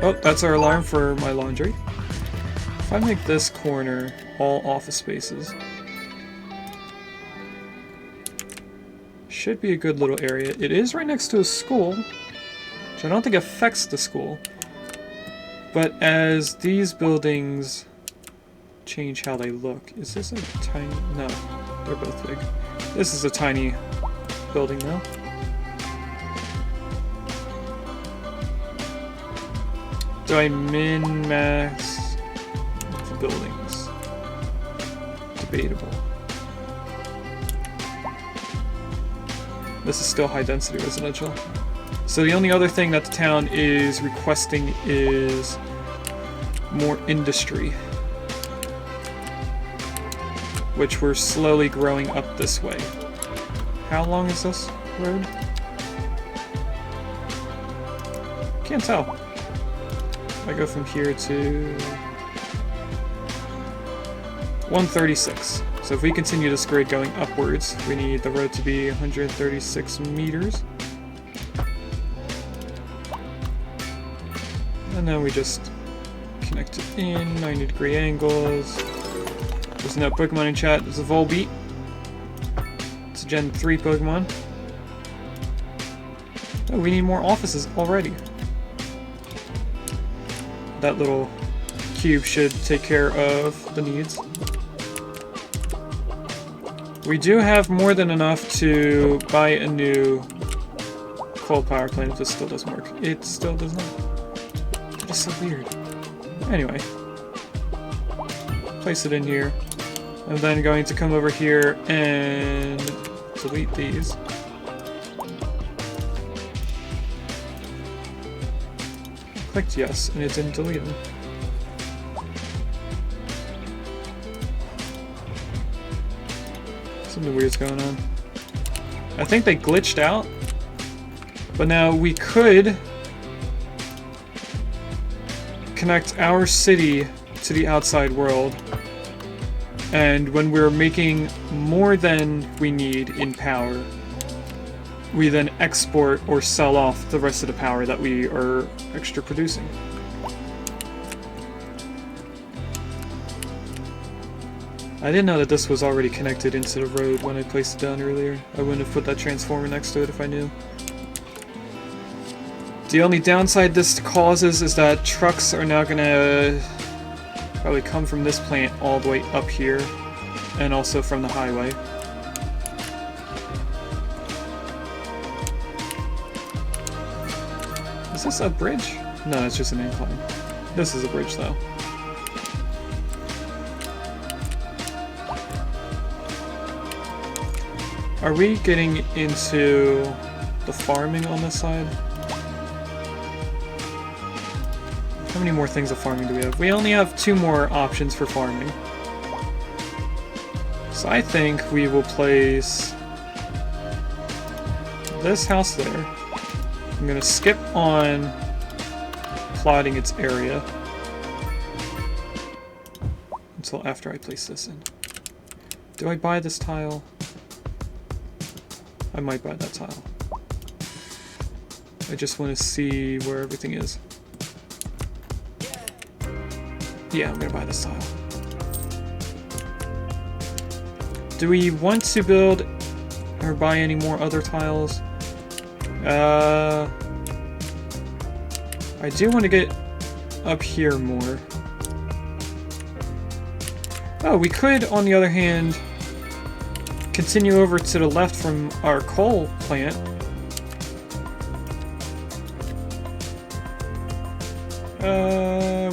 Oh, that's our alarm for my laundry. If I make this corner all office spaces, should be a good little area. It is right next to a school, which I don't think affects the school. But as these buildings change how they look, is this a tiny... No, they're both big. This is a tiny building now. Do I min-max the buildings? Debatable. This is still high-density residential. So the only other thing that the town is requesting is more industry, which we're slowly growing up this way. How long is this road? Can't tell. I go from here to 136. So if we continue this grid going upwards, we need the road to be 136 meters. And then we just connect it in 90-degree angles. There's no Pokemon in chat. There's a Volbeat. Gen 3 Pokemon. Oh, we need more offices already. That little cube should take care of the needs. We do have more than enough to buy a new coal power plant if this still doesn't work. It still does not. That is so weird. Anyway. Place it in here. I'm then going to come over here and delete these. Clicked yes, and it didn't delete them. Something weird's going on. I think they glitched out. But now we could connect our city to the outside world. And when we're making more than we need in power, we then export or sell off the rest of the power that we are extra producing. I didn't know that this was already connected into the road when I placed it down earlier. I wouldn't have put that transformer next to it if I knew. The only downside this causes is that trucks are now gonna probably come from this plant all the way up here, and also from the highway. Is this a bridge? No, it's just an incline. This is a bridge though. Are we getting into the farming on this side? How many more things of farming do we have? We only have 2 more options for farming. So I think we will place this house there. I'm gonna skip on plotting its area until after I place this in. Do I buy this tile? I might buy that tile. I just want to see where everything is. Yeah, I'm gonna buy this tile. Do we want to build or buy any more other tiles? I do want to get up here more. Oh, we could, on the other hand, continue over to the left from our coal plant.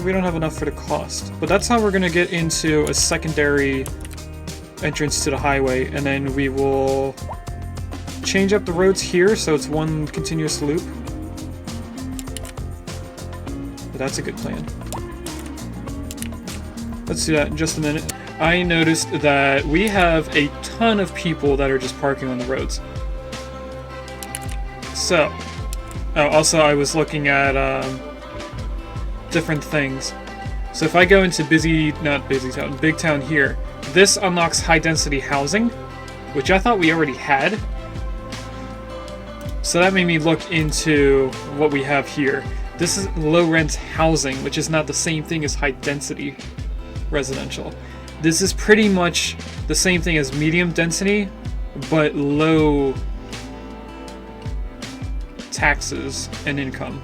We don't have enough for the cost. But that's how we're going to get into a secondary entrance to the highway, and then we will change up the roads here so it's one continuous loop. But that's a good plan. Let's do that in just a minute. I noticed that we have a ton of people that are just parking on the roads. So, oh, also I was looking at different things. So if I go into Big Town here, this unlocks high density housing, which I thought we already had. So that made me look into what we have here. This is low rent housing, which is not the same thing as high density residential. This is pretty much the same thing as medium density, but low taxes and income.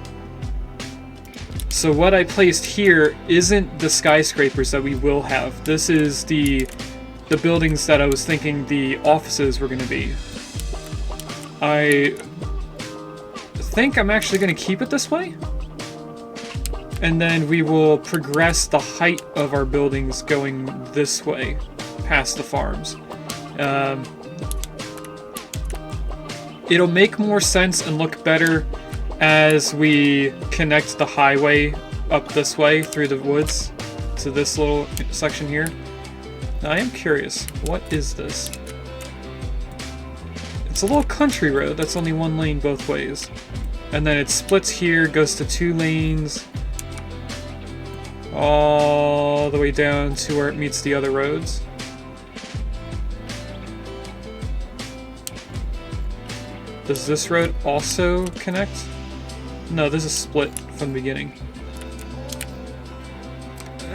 So what I placed here isn't the skyscrapers that we will have. This is the buildings that I was thinking the offices were going to be. I think I'm actually going to keep it this way. And then we will progress the height of our buildings going this way, past the farms. It'll make more sense and look better as we connect the highway up this way through the woods to this little section here. Now I am curious, what is this? It's a little country road that's only 1 lane both ways. And then it splits here, goes to 2 lanes, all the way down to where it meets the other roads. Does this road also connect? No, this is split from the beginning.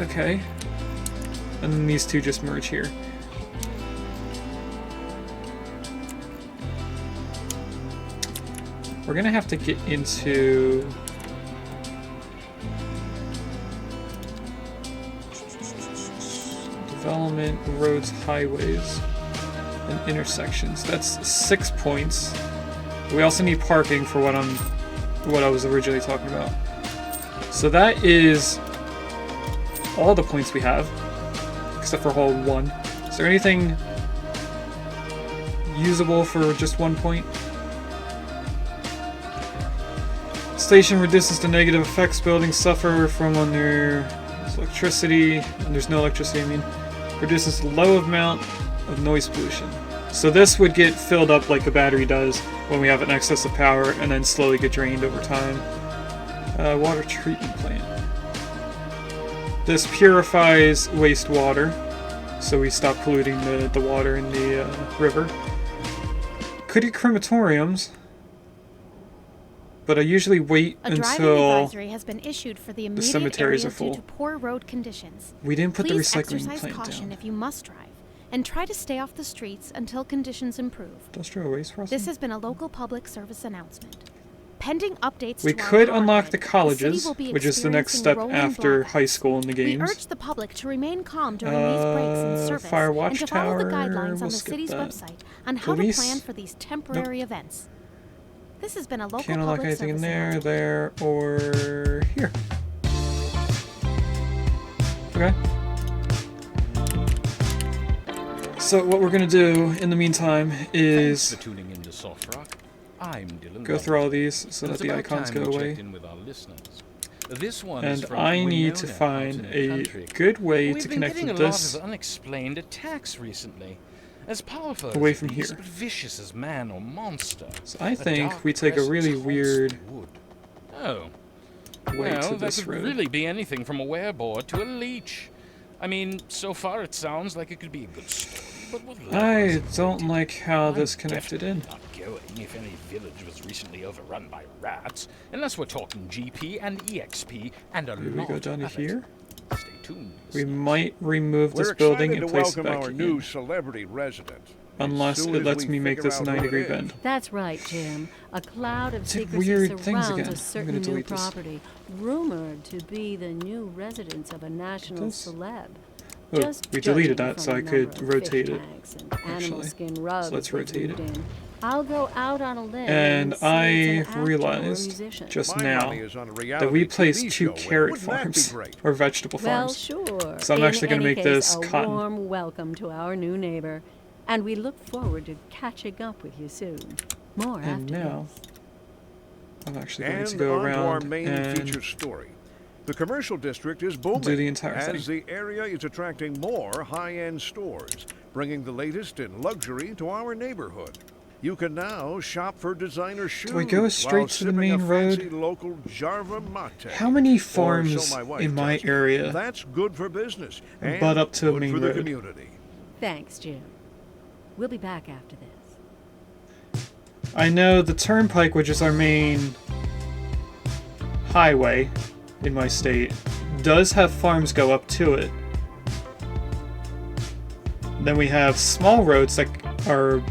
Okay. And then these two just merge here. We're gonna have to get into development, roads, highways, and intersections. That's 6 points. We also need parking for what I was originally talking about. So that is all the points we have, except for hole 1. Is there anything usable for just 1 point? Station reduces the negative effects buildings suffer from when there's electricity, and there's no electricity, I mean. Produces low amount of noise pollution. So this would get filled up like a battery does when we have an excess of power and then slowly get drained over time. Water treatment plant. This purifies wastewater, so we stop polluting the water in the river. Could get crematoriums, but I usually wait A driving until advisory has been issued for the immediate cemeteries area are full. due to poor road conditions. we didn't put the Please recycling exercise plant caution down. if you must drive, and try to stay off the streets until conditions improve. Industrial waste processing? This has been a local public service announcement. Pending updates We to our could power unlock grid, the colleges, city will be which is the next experiencing step rolling after blackouts. high school in the We games. urge the public to remain calm during these breaks in service Fire and to follow the watchtower, guidelines we'll on the skip city's that. website on how Police? to plan for these temporary events. This has been a local Can't unlock public anything in service there, announcement. there, or here. Okay. So what we're gonna do in the meantime is Thanks for tuning in to Soft Rock. I'm Dylan. go through all these so that It's the about icons time go we away. checked in with our listeners. This one is And from I need to Winona, out find in the a country. good way We've to been connect getting with a this. lot of unexplained attacks recently. As powerful Away as from beast, here. but vicious as man or monster. So I A think dark we take a presence really haunts weird the wood. Oh. way Well, to that this could road. really be anything from a werebore to a leech. I mean, so far it sounds like it could be a good story, but what level I is it don't rated? like how I'm this connected in. definitely not going if any village was recently overrun by rats, unless we're talking GP and EXP and a Maybe we lot go down to of it. here. Stay tuned. We listeners. might remove this We're building excited and to place it welcome back our in. new celebrity resident. Unless As soon it as lets we me make figure this out a who 90 it degree is. bend. That's right, Jim. A cloud of Did secrecy weird things surrounds again. a certain I'm new gonna delete this. property, rumored to be the new residence of a national This? celeb. Oh, Just we deleted judging that from so the I could number of rotate fish it. tanks and animal actually. skin rubs So let's they've rotate it. moved in. I'll go out on a limb And see it's an I actor or realized musician. just My now money is on a that reality we placed TV 2 show. carrot Wouldn't that be farms, great? or vegetable Well, farms. sure. So I'm In actually gonna any make case, this a cotton. warm welcome to our new neighbor, and we look forward to catching up with you soon. More And after now, this. I'm actually going And to go on to our around main and feature story. The commercial district is booming do the entire as thing. the area is attracting more high-end stores, bringing the latest in luxury to our neighborhood. You can now shop for designer shoes. Do I go straight while to the sipping main a road? fancy local Jarva mate. How many Or so farms my wife in my tells me. area That's good for business and butt up to a good main for the road? community. Thanks, Jim. We'll be back after this. I know the Turnpike, which is our main highway in my state, does have farms go up to it. Then we have small roads that are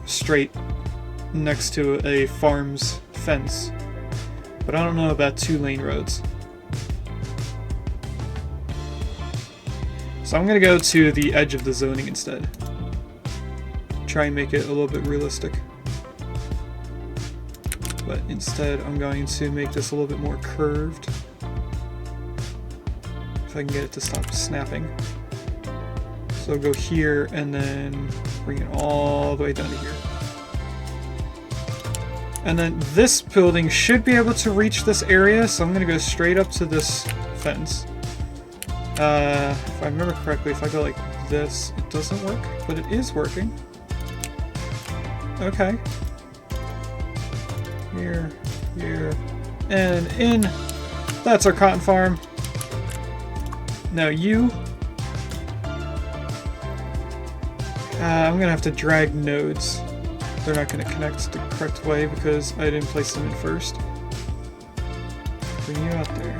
straight next to a farm's fence. But I don't know about 2-lane roads. So I'm gonna go to the edge of the zoning instead. Try and make it a little bit realistic. But instead I'm going to make this a little bit more curved. If I can get it to stop snapping. So I'll go here and then bring it all the way down to here. And then this building should be able to reach this area, so I'm going to go straight up to this fence. If I remember correctly, if I go like this, it doesn't work, but it is working. Okay. Here, here, and in. That's our cotton farm. Now you. I'm gonna have to drag nodes. They're not gonna connect the correct way because I didn't place them in first. Bring you up there.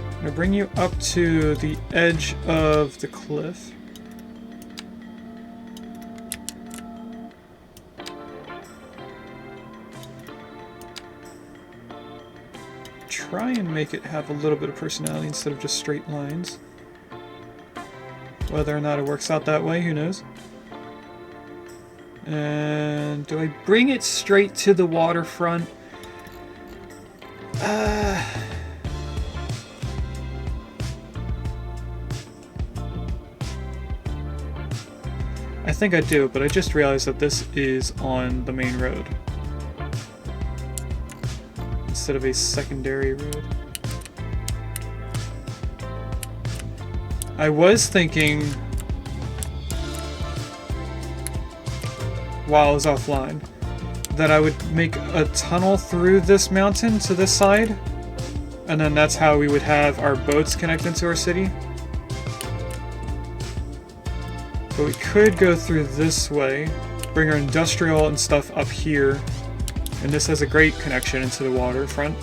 I'm gonna bring you up to the edge of the cliff. try and make it have a little bit of personality instead of just straight lines. Whether or not it works out that way, who knows? And do I bring it straight to the waterfront? I think I do, but I just realized that this is on the main road instead of a secondary road. I was thinking while I was offline that I would make a tunnel through this mountain to this side, and then that's how we would have our boats connected to our city. But we could go through this way, bring our industrial and stuff up here, and this has a great connection into the waterfront.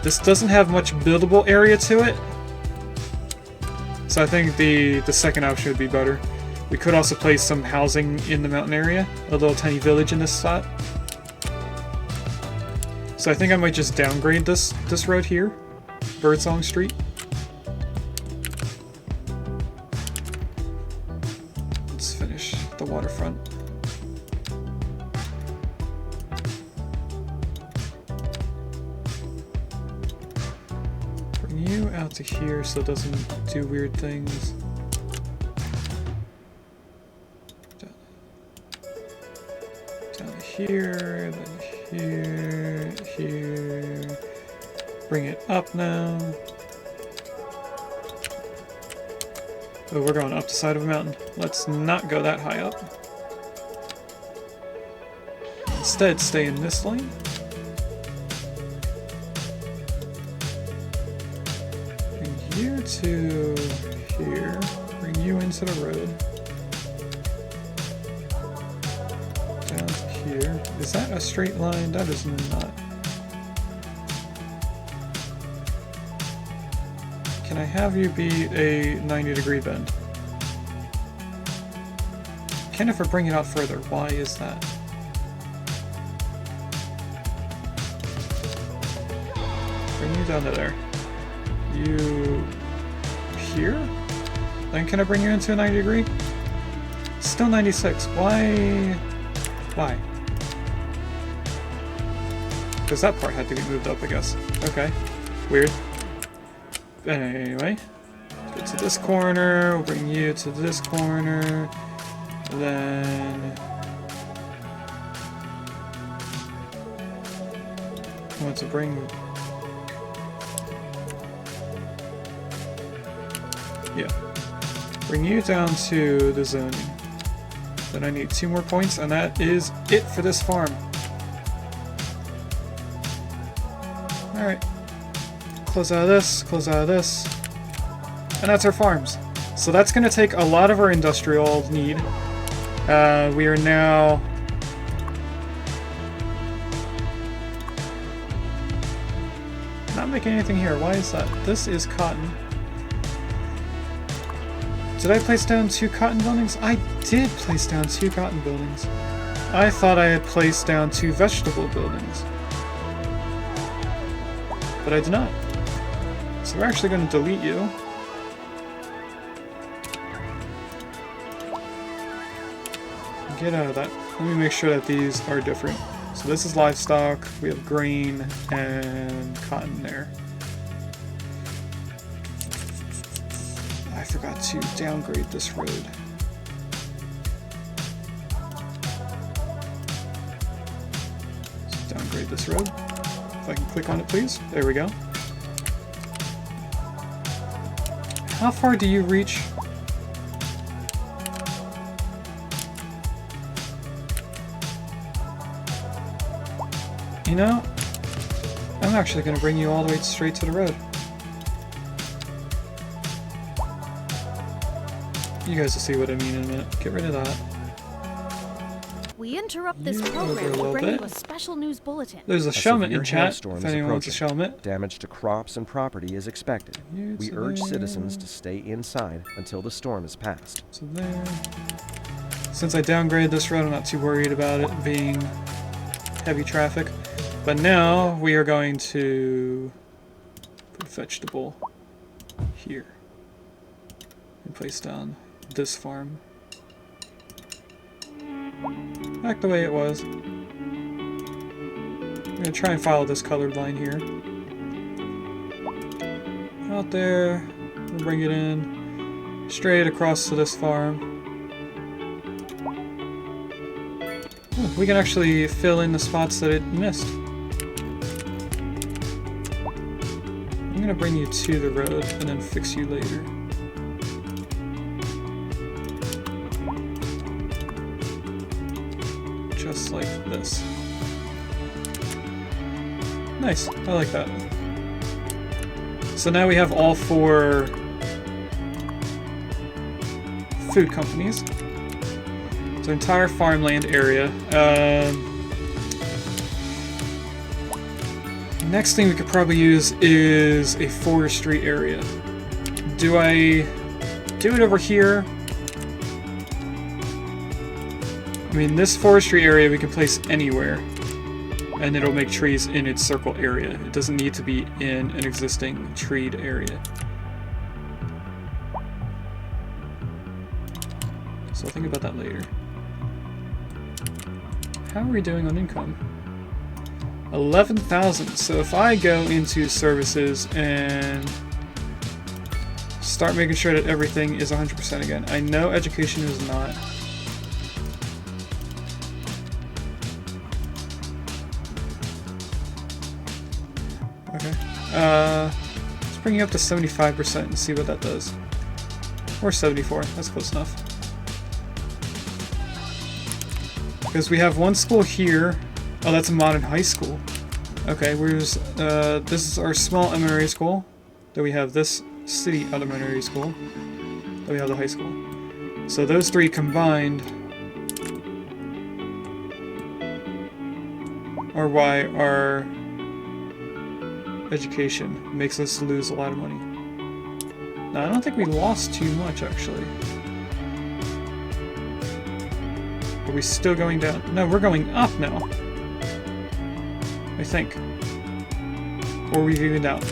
This doesn't have much buildable area to it, so I think the second option would be better. We could also place some housing in the mountain area, a little tiny village in this spot. So I think I might just downgrade this road here, Birdsong Street. Let's finish the waterfront. Bring you out to here so it doesn't do weird things. Down here, then here. Bring it up now. Oh, we're going up the side of a mountain. Let's not go that high up. Instead, stay in this lane. Bring you to here. Bring you into the road. Down to here. Is that a straight line? That is not. Can I have you be a 90-degree bend? Can if I bring it out further? Why is that? Bring you down to there. You here? Then can I bring you into a 90 degree? Still 96. Why? Why? Because that part had to be moved up, I guess. Okay. Weird. Anyway, get to this corner, we'll bring you to this corner, then I want to bring you down to the zoning. Then I need 2 more points, and that is it for this farm. Alright. Close out of this, and that's our farms. So that's going to take a lot of our industrial need. We are now not making anything here. Why is that? This is cotton. Did I place down 2 cotton buildings? I did place down 2 cotton buildings. I thought I had placed down 2 vegetable buildings, but I did not. So we're actually going to delete you. Get out of that. Let me make sure that these are different. So this is livestock, we have grain, and cotton there. I forgot to downgrade this road. So downgrade this road. If I can click on it, please. There we go. How far do you reach? You know, I'm actually going to bring you all the way straight to the road. You guys will see what I mean in a minute. Get rid of that. We interrupt this You program over a to little bring bit. you a special news bulletin. There's a A shellmet severe in chat, hailstorm if is anyone wants a approaching. shellmet. Damage to crops and property is expected. You We to urge there. citizens to stay inside until the storm is passed. So there. Since I downgraded this road, I'm not too worried about it being heavy traffic. But now we are going to put vegetable here and place down this farm back the way it was. I'm gonna try and follow this colored line here. Out there, we'll bring it in straight across to this farm. Oh, we can actually fill in the spots that it missed. I'm gonna bring you to the road and then fix you later. Just like this. Nice, I like that. So now we have all 4 food companies. The entire farmland area. Next thing we could probably use is a forestry area. Do I do it over here? I mean, this forestry area we can place anywhere, and it'll make trees in its circle area. It doesn't need to be in an existing treed area. So I'll think about that later. How are we doing on income? 11,000. So if I go into services and start making sure that everything is 100% again. I know education is not. Okay. Let's bring it up to 75% and see what that does. Or 74. That's close enough. Because we have one school here. Oh, that's a modern high school. Okay, this is our small elementary school. Then we have this city elementary school. Then we have the high school. So those 3 combined are why our education makes us lose a lot of money. Now, I don't think we lost too much, actually. Are we still going down? No, we're going up now. I think. Or we've evened out.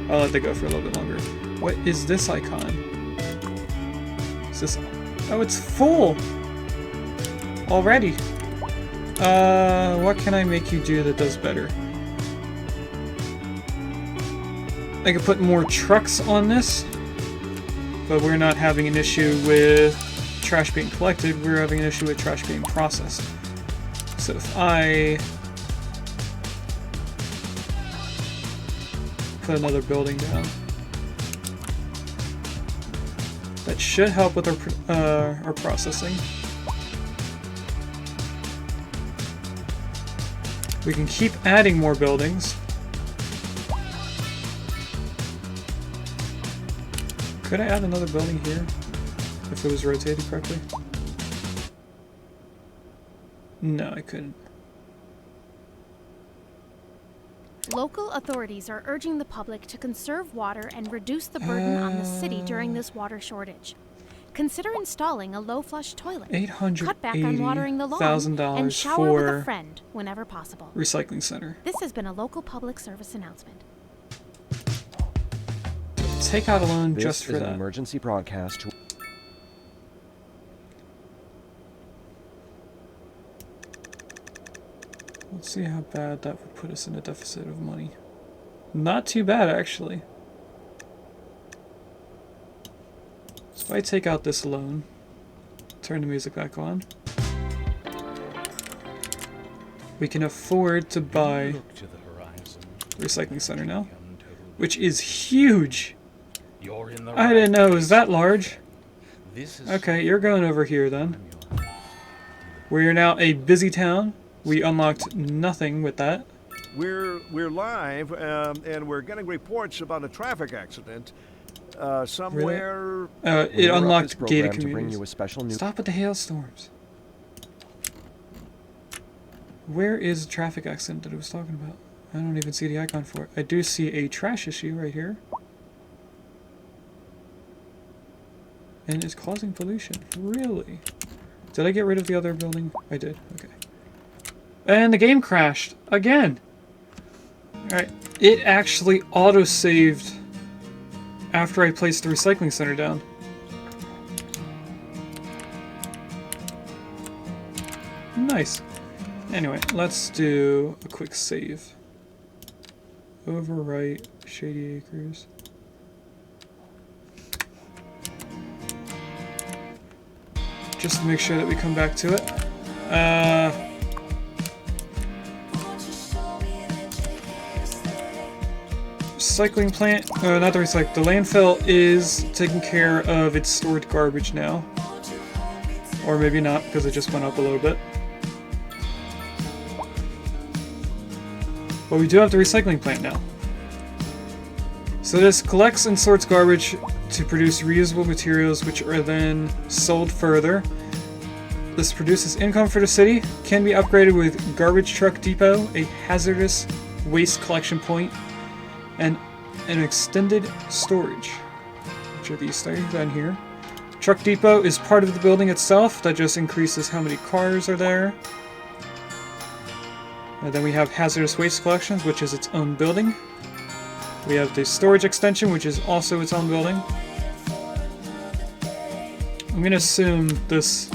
I'll let that go for a little bit longer. What is this icon? Is this... Oh, it's full! Already! What can I make you do that does better? I could put more trucks on this, but we're not having an issue with trash being collected, we're having an issue with trash being processed. So if I put another building down, that should help with our processing. We can keep adding more buildings. Could I add another building here if it was rotated correctly? No, I couldn't. Local authorities are urging the public to conserve water and reduce the burden on the city during this water shortage. Consider installing a low flush toilet. Cut back on watering the lawn and shower with a friend whenever possible. Recycling center. This has been a local public service announcement. Take out a loan This just for is that. an emergency broadcast to Let's see how bad that would put us in a deficit of money. Not too bad, actually. So if I take out this loan, turn the music back on, we can afford to buy Look to the horizon. recycling center now, which is huge. You're in the I right didn't know it was place. that large. This is Okay, you're going over here then. We are now a busy town. We unlocked nothing with that. We're live, and we're getting reports about a traffic accident somewhere. It We interrupt this unlocked program gated to bring communities. you a special news. Stop with the hailstorms. Where is the traffic accident that I was talking about? I don't even see the icon for it. I do see a trash issue right here. And it's causing pollution. Really? Did I get rid of the other building? I did. Okay. And the game crashed again. Alright, it actually auto-saved after I placed the recycling center down. Nice. Anyway, let's do a quick save. Overwrite Shady Acres. Just to make sure that we come back to it. Recycling plant, not the recycle, the landfill is taking care of its stored garbage now. Or maybe not, because it just went up a little bit. But we do have the recycling plant now. So this collects and sorts garbage to produce reusable materials, which are then sold further. This produces income for the city, can be upgraded with garbage truck depot, a hazardous waste collection point, and an extended storage. Which are these things down here? Truck depot is part of the building itself, that just increases how many cars are there. And then we have hazardous waste collections, which is its own building. We have the storage extension, which is also its own building. I'm gonna assume this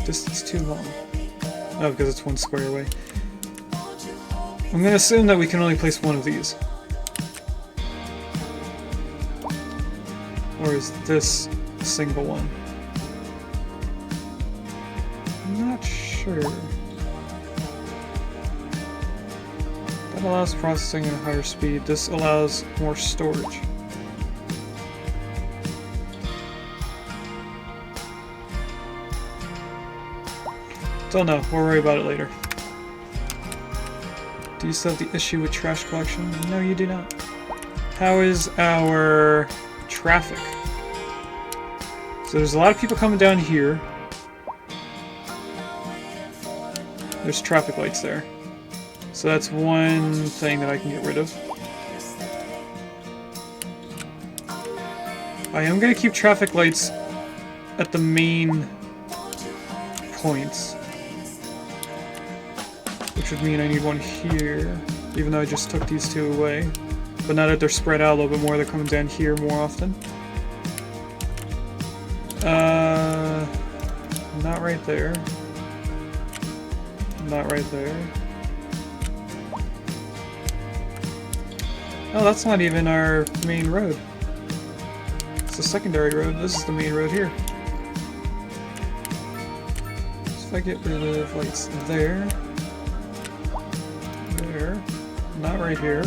this is too long. Oh, because it's one square away. I'm gonna assume that we can only place one of these. Or is this a single one? I'm not sure. That allows processing at a higher speed. This allows more storage. Don't know. We'll worry about it later. Do you still have the issue with trash collection? No, you do not. How is our traffic? So there's a lot of people coming down here. There's traffic lights there. So that's one thing that I can get rid of. I am going to keep traffic lights at the main points. Which would mean I need one here, even though I just took these two away. But now that they're spread out a little bit more, they're coming down here more often. Not right there. Not right there. Oh, that's not even our main road. It's a secondary road. This is the main road here. So if I get rid of lights there. There. Not right here.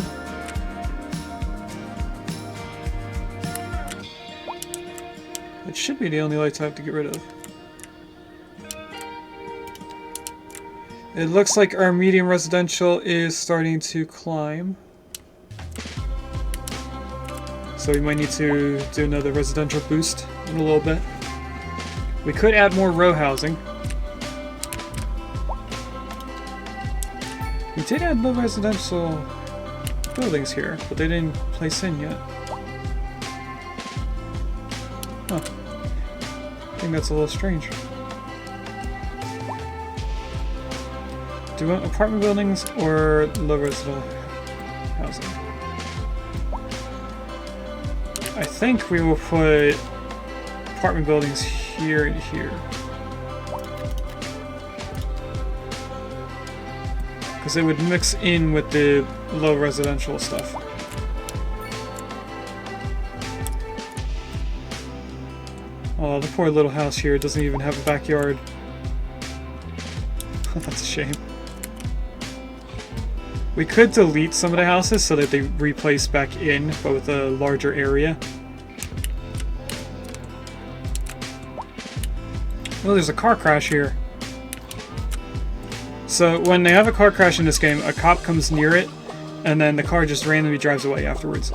It should be the only lights I have to get rid of. It looks like our medium residential is starting to climb. So we might need to do another residential boost in a little bit. We could add more row housing. We did add low residential buildings here, but they didn't place in yet. Huh. I think that's a little strange. Do you want apartment buildings or low residential housing? I think we will put apartment buildings here and here. Because it would mix in with the low residential stuff. Oh, the poor little house here doesn't even have a backyard. That's a shame. We could delete some of the houses so that they replace back in, but with a larger area. Oh, there's a car crash here. So when they have a car crash in this game, a cop comes near it, and then the car just randomly drives away afterwards.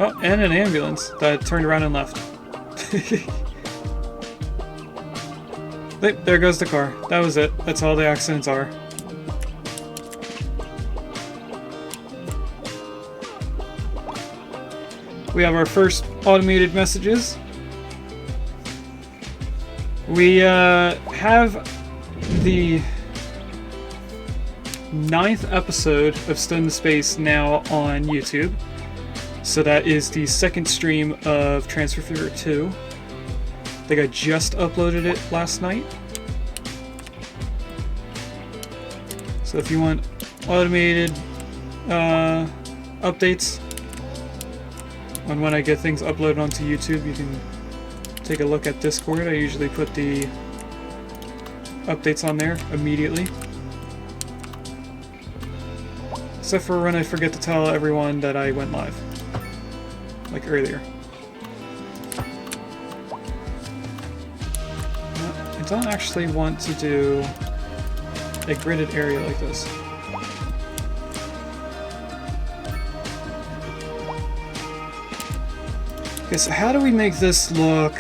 Oh, and an ambulance that turned around and left. There goes the car. That was it. That's all the accidents are. We have our first automated messages. We have the 9th episode of Stone to Space now on YouTube. So that is the second stream of Transfer Fever 2. I think I just uploaded it last night. So if you want automated updates on when I get things uploaded onto YouTube, you can take a look at Discord. I usually put the updates on there immediately. Except for when I forget to tell everyone that I went live. Like earlier. I don't actually want to do a gridded area like this. Okay, so how do we make this look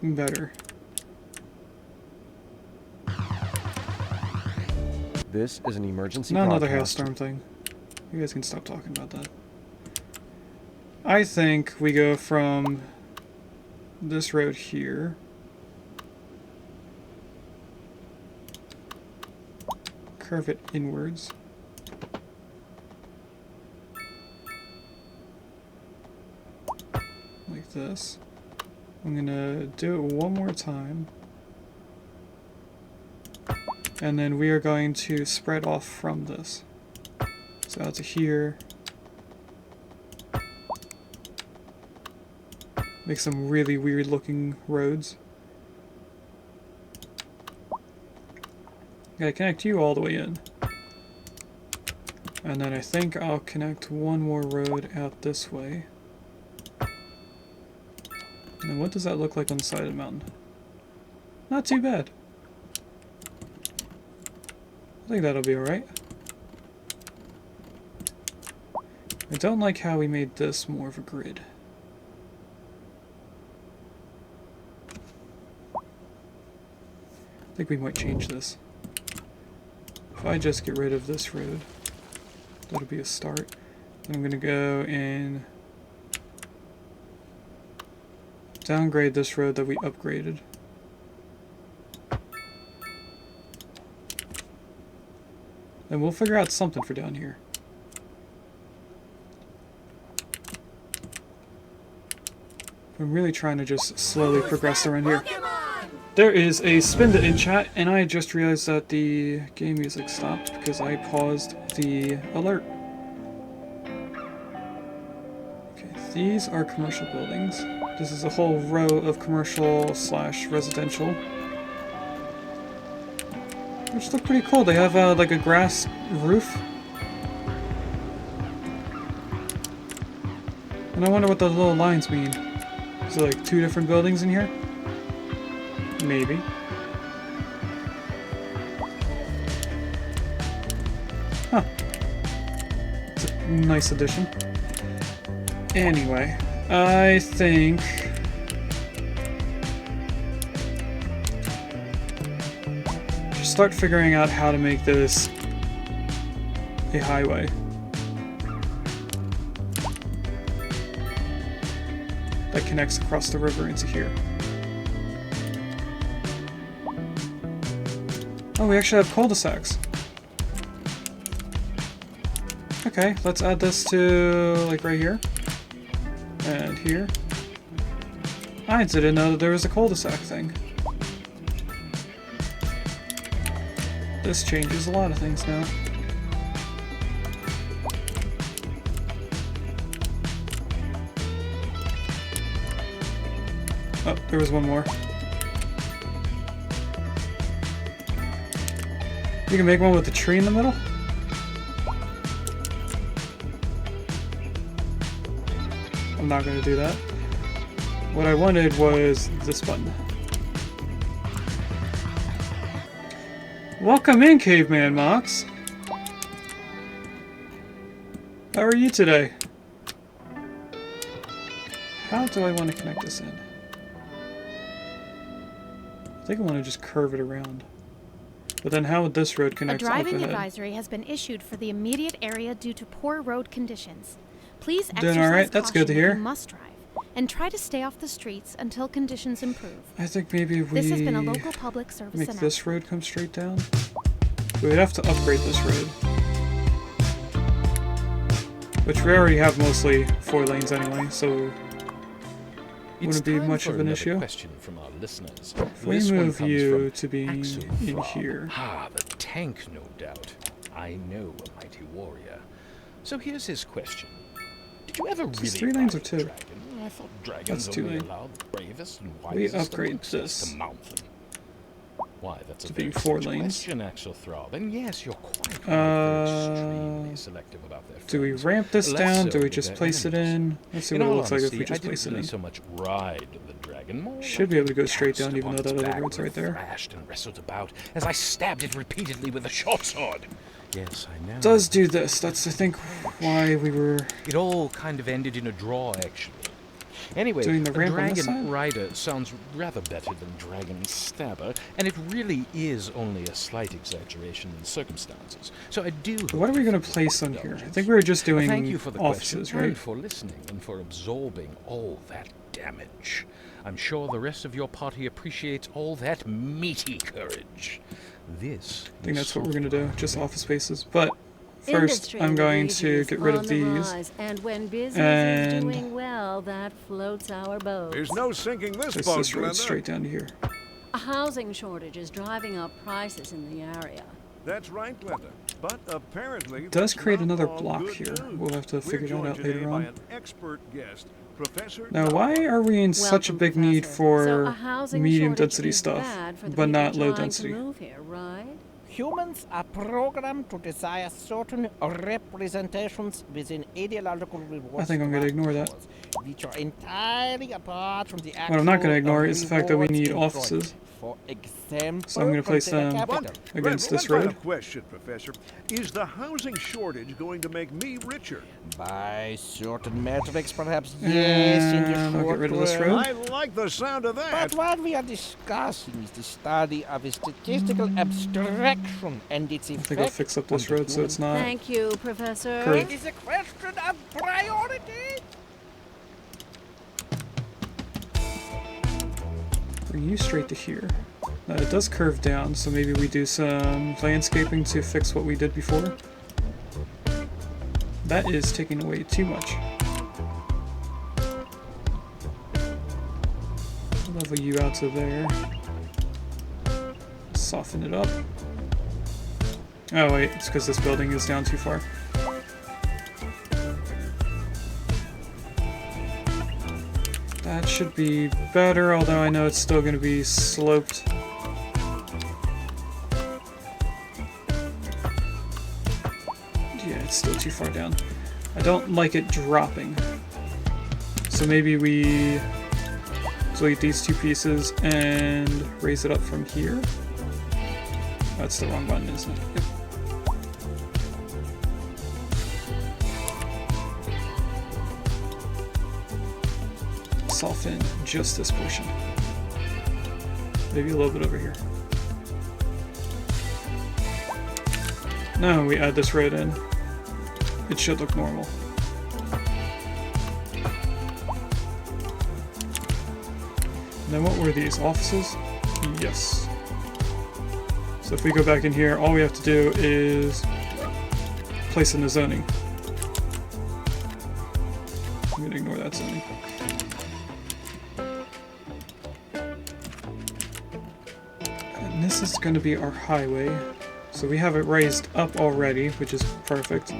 better? This is an emergency Not another broadcast. hailstorm thing. You guys can stop talking about that. I think we go from this road here. Curve it inwards. Like this. I'm gonna do it one more time. And then we are going to spread off from this. So out to here. Make some really weird looking roads. Gotta connect you all the way in. And then I think I'll connect one more road out this way. And then what does that look like on the side of the mountain? Not too bad. I think that'll be alright. I don't like how we made this more of a grid. I think we might change this. If I just get rid of this road, that'll be a start. I'm gonna go and downgrade this road that we upgraded. And we'll figure out something for down here. I'm really trying to just slowly progress around here. There is a Spinda in chat, and I just realized that the game music stopped because I paused the alert. Okay, these are commercial buildings. This is a whole row of commercial / residential. Which look pretty cool. They have like a grass roof. And I wonder what the little lines mean. Is there like 2 different buildings in here? Maybe. Huh. It's a nice addition. Anyway, I think just start figuring out how to make this a highway. That connects across the river into here. Oh, we actually have cul-de-sacs. Okay, let's add this to, like, right here. And here. I didn't know that there was a cul-de-sac thing. This changes a lot of things now. Oh, there was one more. You can make one with a tree in the middle? I'm not going to do that. What I wanted was this button. Welcome in, Caveman Mox. How are you today? How do I want to connect this in? I think I want to just curve it around. But then how would this road A connect up driving ahead? advisory has been issued for the immediate area due to poor road conditions. Please Doing exercise alright, that's good to caution if hear. you must drive, and try to stay off the streets until conditions improve. I think maybe we This has been a local public service make announcement. this road come straight down. We would have to upgrade this road. Which we already have mostly 4 lanes anyway, so It's wouldn't be time much for of an another issue. question from our listeners. If we This one move comes you from to be Axel in Frog. here. Ah, the tank, no doubt. I know a mighty warrior. So here's his question. Did you ever Is really this 3 lanes or ride a 2? dragon? I thought dragons That's 2 only lane. allowed the bravest and We wisest upgrade amongst us this to mount them. Why, that's a to very being 4 sage lanes. question, Axel Thrall. And yes, you're quite right. They're extremely selective about their Do we friends. ramp this Less down? so Do we with just their place it enemies. in? Let's see In what it all looks like if honesty, we just I place it didn't in. really so much ride the dragon, more Should be able to go straight danced down even upon though its that other back road's where right it there. thrashed and wrestled about as I stabbed it repeatedly with a short sword. Yes, I know. Does do this. That's I think why we were It all kind of ended in a draw, actually. Anyway, Doing the a ramp on this dragon side? rider sounds rather better than dragon stabber, and it really is only a slight exaggeration in circumstances. So I do. hope What are we you going to forgive place my on here? I indulgence. think we were just doing Thank you for the offices, question, right? and for listening, and for absorbing all that damage. I'm sure the rest of your party appreciates all that meaty courage. This I think is that's what we're going to do. software. Just office spaces. But first, Industry I'm going in the to region get rid is of on the these. rise, and when business And is doing well, that floats our boat. There's no sinking this Place boat, this road Glenda. straight down to here. A housing shortage is driving up prices in the area. That's right, Glenda. But apparently, It does that's create not another all block good here. news. We'll have to We're figure that joined out today later by on. an expert guest, Professor Now, Doc. why are we in such a Welcome, big need Professor. for So a housing medium shortage density is stuff, bad for the but people not low trying density? to move here, right? Humans are programmed to desire certain representations within ideological reward I think I'm gonna ignore that. structures, which are entirely apart from the actual What I'm not going to ignore is the fact that we rewards need enjoyed. offices. For example, So I'm gonna place consider them capital. against this One road. final question, Professor. Is the housing shortage going to make me richer? By certain metrics, perhaps yes, in the And I'll get short rid of this run. road. I like the sound of that. But what we are discussing is the study of a statistical abstraction and its I effect think I'll fix up this on the road so it's not Thank you, Professor. curved. It is a question of priority. Bring you straight to here. Now it does curve down, so maybe we do some landscaping to fix what we did before. That is taking away too much. Level you out to there. Soften it up. Oh wait, it's because this building is down too far. That should be better, although I know it's still going to be sloped. Yeah, it's still too far down. I don't like it dropping. So maybe we delete these 2 pieces and raise it up from here. That's the wrong button, isn't it? Yep. Soften just this portion. Maybe a little bit over here. Now we add this road in. It should look normal. Then what were these? Offices? Yes. So if we go back in here, all we have to do is place in the zoning. I'm gonna ignore that zoning. And this is gonna be our highway. So we have it raised up already, which is perfect.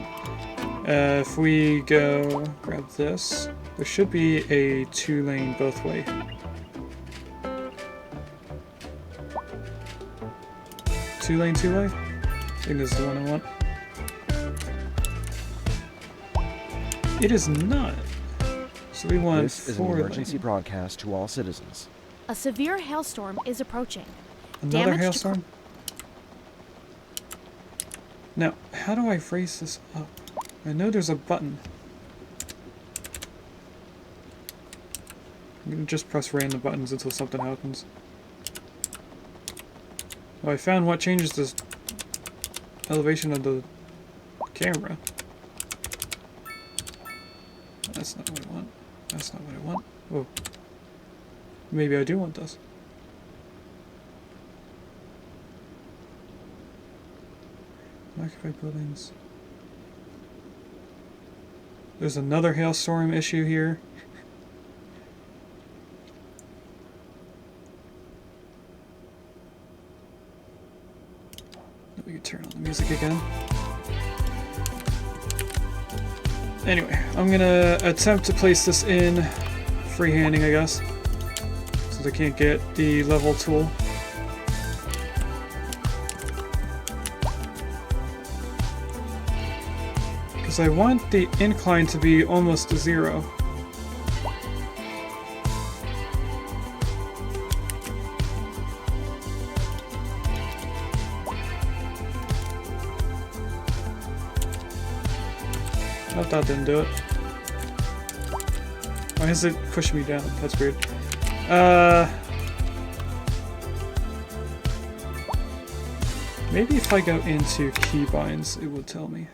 If we go grab this, there should be a 2-lane both way. Two-lane? I think this is the one I want. It is not. So we want This is an 4 emergency lane. broadcast to all citizens. A severe hailstorm is approaching. Another damage to hailstorm? Now, how do I raise this up? I know there's a button. I'm gonna just press random buttons until something happens. Well, I found what changes the elevation of the camera. That's not what I want. That's not what I want. Oh. Maybe I do want this. Occupied buildings. There's another hailstorm issue here. We can turn on the music again. Anyway, I'm gonna attempt to place this in freehanding, I guess, since I can't get the level tool. Because I want the incline to be almost to 0. Nope, that didn't do it. Why is it pushing me down? That's weird. Maybe if I go into keybinds, it would tell me.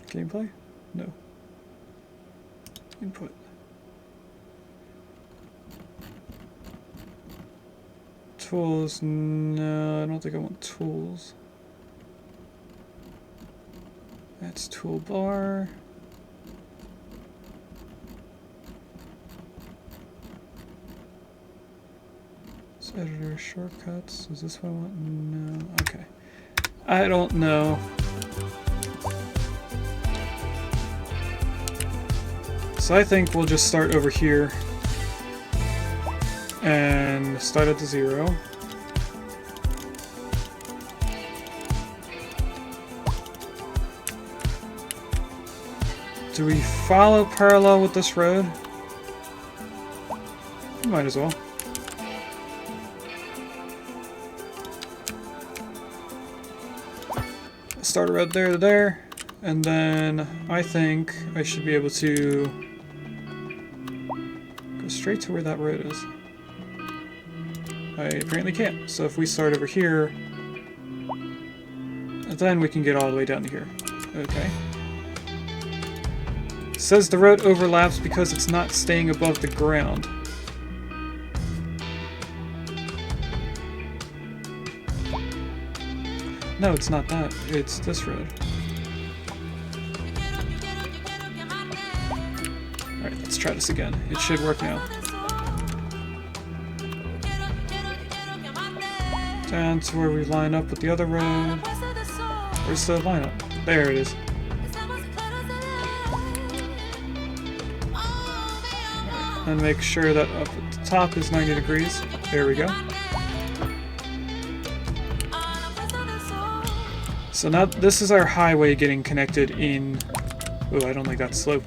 Gameplay? No. Input. Tools? No, I don't think I want tools. That's toolbar. It's editor shortcuts. Is this what I want? No. Okay. I don't know. So I think we'll just start over here and start at the 0. Do we follow parallel with this road? Might as well. Start a road there to there, and then I think I should be able to go straight to where that road is. I apparently can't, so if we start over here, then we can get all the way down to here. Okay. It says the road overlaps because it's not staying above the ground. No, it's not that. It's this road. Alright, let's try this again. It should work now. Down to where we line up with the other road. Where's the lineup? There it is. Right, and make sure that up at the top is 90 degrees. There we go. So now this is our highway getting connected in... Ooh, I don't like that slope.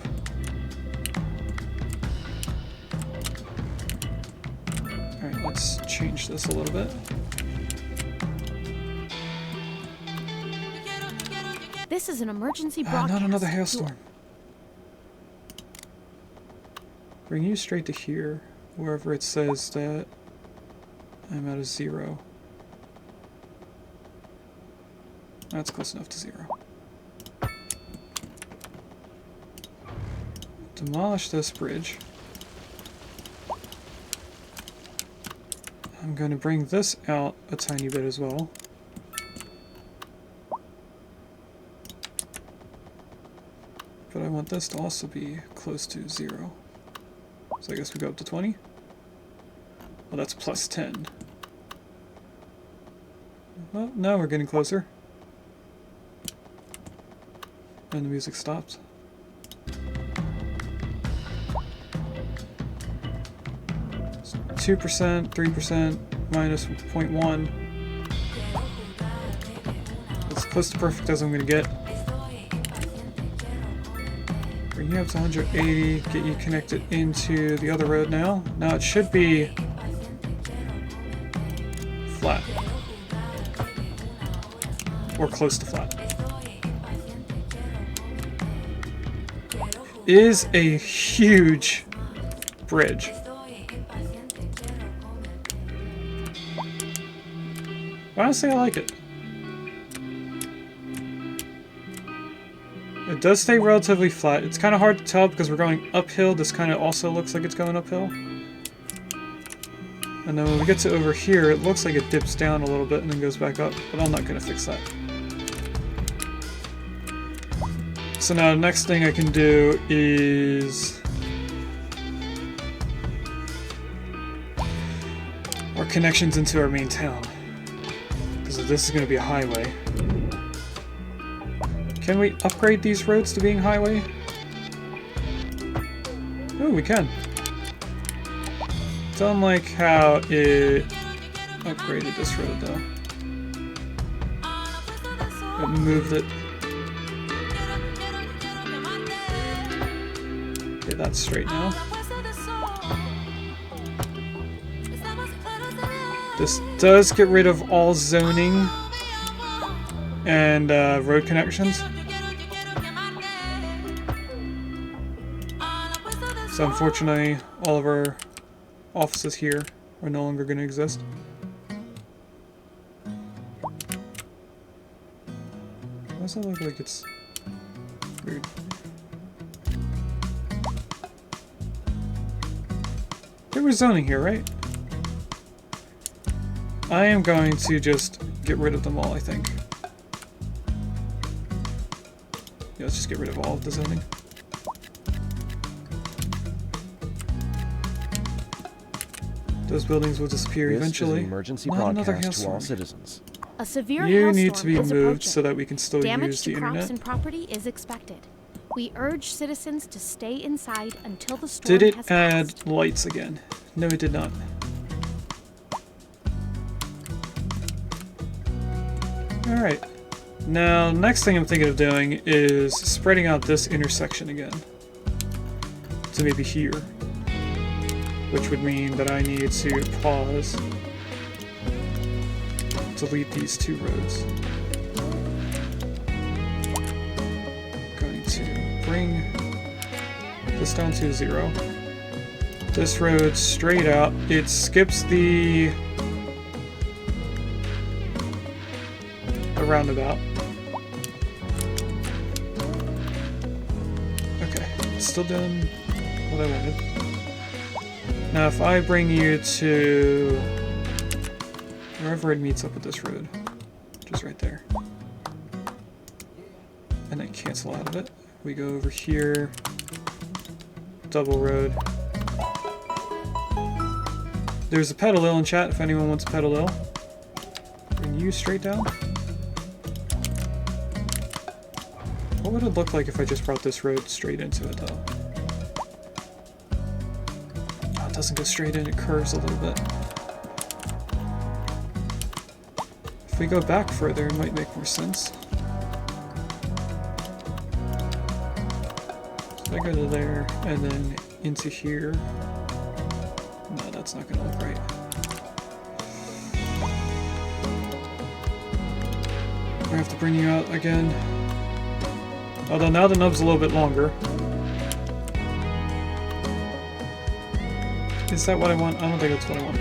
Alright, let's change this a little bit. This is an emergency broadcast. Not another hailstorm. Bring you straight to here, wherever it says that I'm at a 0. That's close enough to 0. Demolish this bridge. I'm going to bring this out a tiny bit as well. But I want this to also be close to 0. So I guess we go up to 20. Well, that's plus 10. Well, now we're getting closer. And the music stopped. 2%, 3%, minus 0.1. As close to perfect as I'm going to get. Bring you up to 180, get you connected into the other road now. Now it should be flat. Or close to flat. Is a huge bridge. Honestly, I like it. It does stay relatively flat. It's kind of hard to tell because we're going uphill. This kind of also looks like it's going uphill. And then when we get to over here, it looks like it dips down a little bit and then goes back up. But I'm not going to fix that. So now the next thing I can do is our connections into our main town. Because this is going to be a highway. Can we upgrade these roads to being highway? Oh, we can. It's unlike how it upgraded this road though. It moved it. Okay, that's straight now. This does get rid of all zoning and road connections. So unfortunately, all of our offices here are no longer going to exist. Why does that look like it's weird? There was zoning here, right? I am going to just get rid of them all, I think. Yeah, let's just get rid of all of the zoning. Those buildings will disappear This eventually. is an emergency Not another broadcast to all hailstorm. citizens. A severe You hailstorm need to be is moved approaching. so that we can still Damage use to the crops internet. and property is expected. We urge citizens to stay inside until the storm Did it has add passed. lights again? No, it did not. Alright. Now, next thing I'm thinking of doing is spreading out this intersection again. To maybe here. Which would mean that I need to pause. Delete these two roads. Going to bring this down to 0. This road straight out. It skips the roundabout. Okay, it's still doing what I wanted. Now if I bring you to wherever it meets up with this road, just right there, and then cancel out of it, we go over here, double road. There's a pedal in chat if anyone wants a pedal. Bring you straight down. What would it look like if I just brought this road straight into it though? Oh, it doesn't go straight in, it curves a little bit. If we go back further, it might make more sense. So I go to there, and then into here. No, that's not gonna look right. I have to bring you out again. Although now the nub's a little bit longer. Is that what I want? I don't think that's what I want.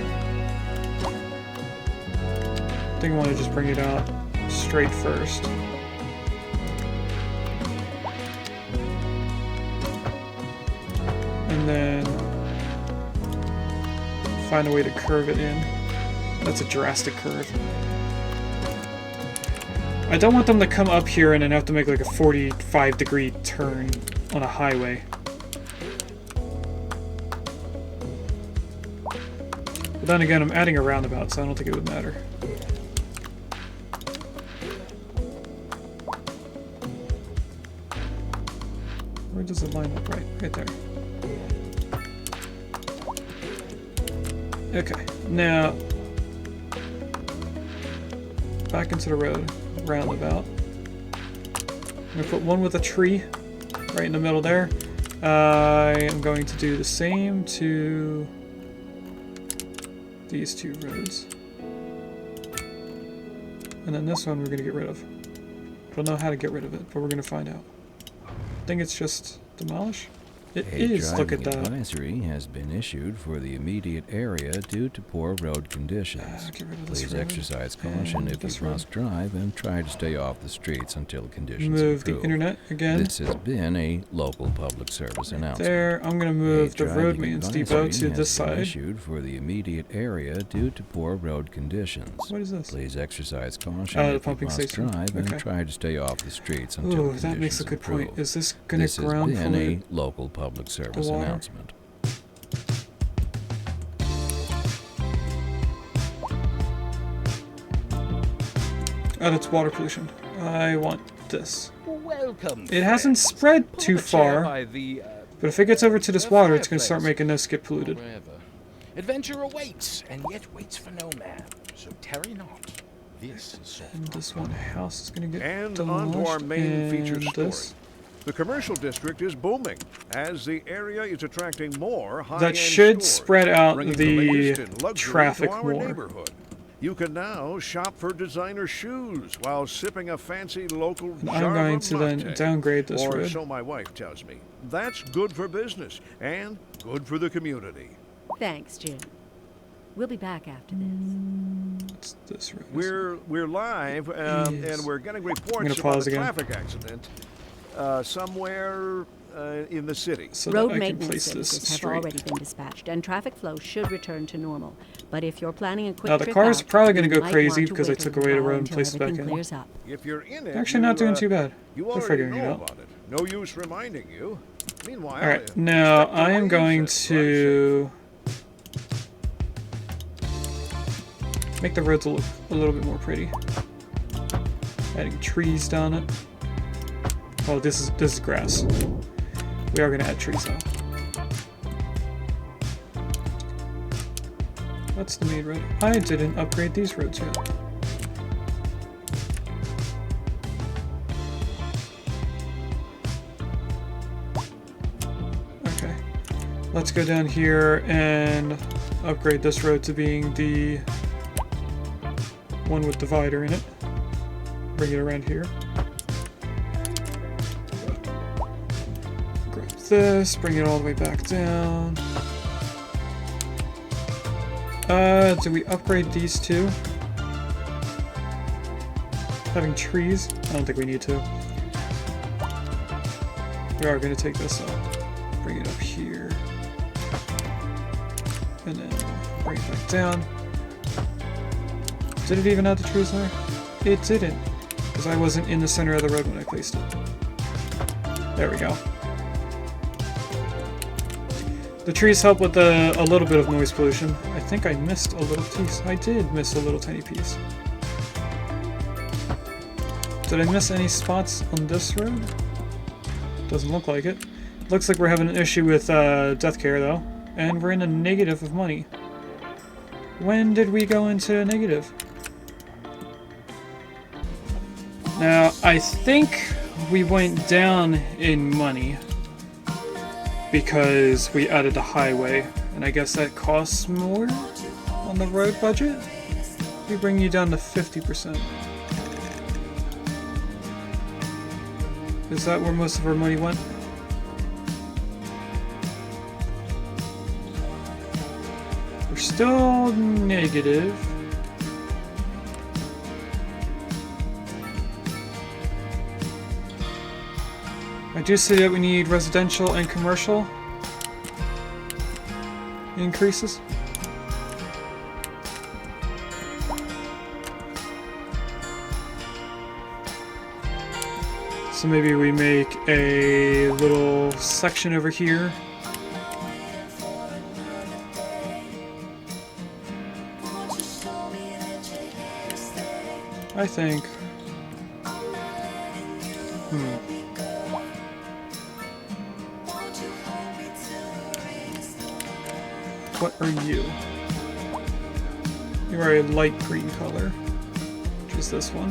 I think I want to just bring it out straight first. And then find a way to curve it in. That's a drastic curve. I don't want them to come up here and then have to make like a 45-degree turn on a highway. But then again, I'm adding a roundabout, so I don't think it would matter. Where does it line up? Right there. Okay, now back into the road. Roundabout. I'm going to put one with a tree right in the middle there. I am going to do the same to these two roads. And then this one we're going to get rid of. I don't know how to get rid of it, but we're going to find out. I think it's just demolish. It A is. Look at driving that. advisory has been issued for the immediate area due to poor road conditions. Get rid of this Please road exercise caution and if this you road. must drive and try to stay off the streets until conditions Move the improve. internet again. This has been a local public service announcement. There. I'm gonna move the road driving maintenance depot advisory to has this been side. issued for the immediate area due to poor road conditions. What is this? Please exercise caution The if you pumping must station. drive Okay. and try to stay off the streets until Ooh, conditions that makes a good improve. point. Is this gonna This has ground been a pollute? local public service water? announcement. Oh, that's water pollution. I want this. Welcome. It hasn't friends. spread Pull too up a chair far, by the, but if it gets over to this the water, it's gonna start fireplace. making this get polluted. Wherever. Adventure awaits, and yet waits for no man. So tarry not. This is soft. And this one house is gonna get And demolished. on to our main feature and story. this. The commercial district is booming as the area is attracting more high-end That should stores, spread out bringing the latest in luxury traffic to our more. neighborhood. You can now shop for designer shoes while sipping a fancy local And I'm going to then latte. downgrade this Or road. so my wife tells me. That's good for business and good for the community. Thanks, Jim. We'll be back after this. What's this road? We're live, Yes. and we're getting reports gonna about pause a again. traffic accident somewhere in the city. So Road that I can maintenance place this services have straight. already been dispatched, and traffic flow should return to normal. But if you're planning a quick Now, the trip car's out, probably gonna you go might crazy want to because I wait a took little away the while road and until placed it back everything in. clears up. If you're in it, They're actually not doing you, too bad. You They're already figuring know it out. about it. No use reminding you. Meanwhile, Alright, now expect the I am waves going at to make the roads look a little bit more pretty. Adding trees down it. Oh, this is grass. We are going to add trees though. That's the main road. I didn't upgrade these roads yet. Okay. Let's go down here and upgrade this road to being the one with divider in it. Bring it around here. Grab this, bring it all the way back down. Do we upgrade these two? Having trees? I don't think we need to. We are going to take this up. Bring it up here. And then bring it back down. Did it even add the trees there? It didn't. Because I wasn't in the center of the road when I placed it. There we go. The trees help with a little bit of noise pollution. I think I missed a little piece. I did miss a little tiny piece. Did I miss any spots on this road? Doesn't look like it. Looks like we're having an issue with death care though. And we're in a negative of money. When did we go into a negative? Now, I think we went down in money because we added the highway, and I guess that costs more on the road budget. We bring you down to 50%. Is that where most of our money went? We're still negative. I do see that we need residential and commercial increases. So maybe we make a little section over here. I think. What are you? You are a light green color, which is this one.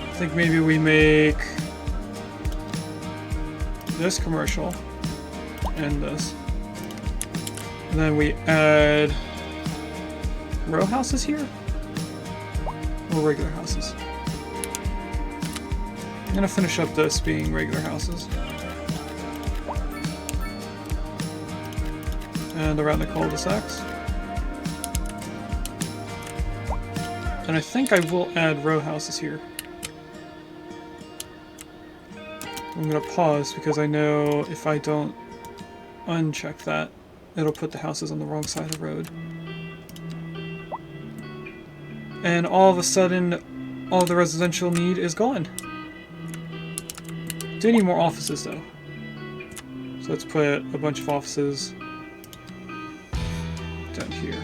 I think maybe we make this commercial and this. And then we add row houses here? Or regular houses? I'm gonna finish up this being regular houses. And around the cul-de-sacs. And I think I will add row houses here. I'm gonna pause because I know if I don't uncheck that, it'll put the houses on the wrong side of the road. And all of a sudden, all the residential need is gone. Do need more offices though. So let's put a bunch of offices down here.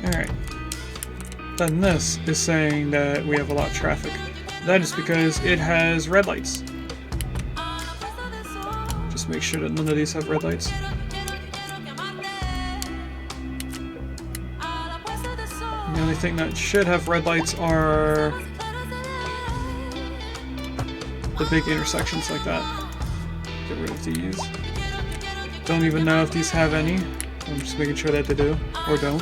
Alright. Then this is saying that we have a lot of traffic. That is because it has red lights. Just make sure that none of these have red lights. The only thing that should have red lights are the big intersections like that. Get rid of these. Don't even know if these have any. I'm just making sure that they do, or don't.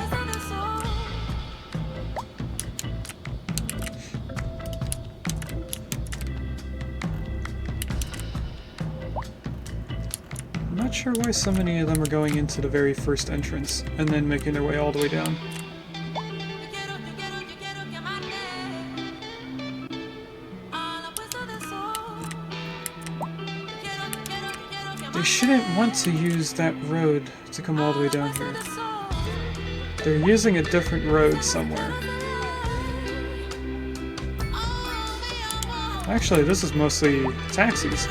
I'm not sure why so many of them are going into the very first entrance and then making their way all the way down. They shouldn't want to use that road to come all the way down here. They're using a different road somewhere. Actually, this is mostly taxis.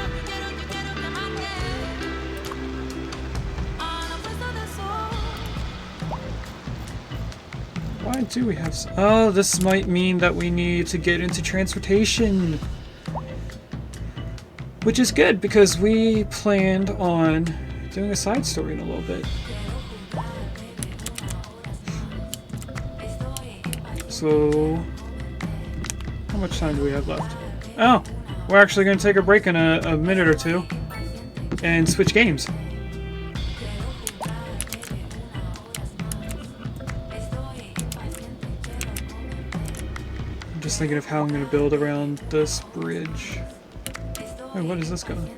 Why do we have... Oh, this might mean that we need to get into transportation. Which is good, because we planned on doing a side story in a little bit. So... how much time do we have left? Oh! We're actually going to take a break in a minute or two. And switch games. I'm just thinking of how I'm going to build around this bridge. Wait, what is this going?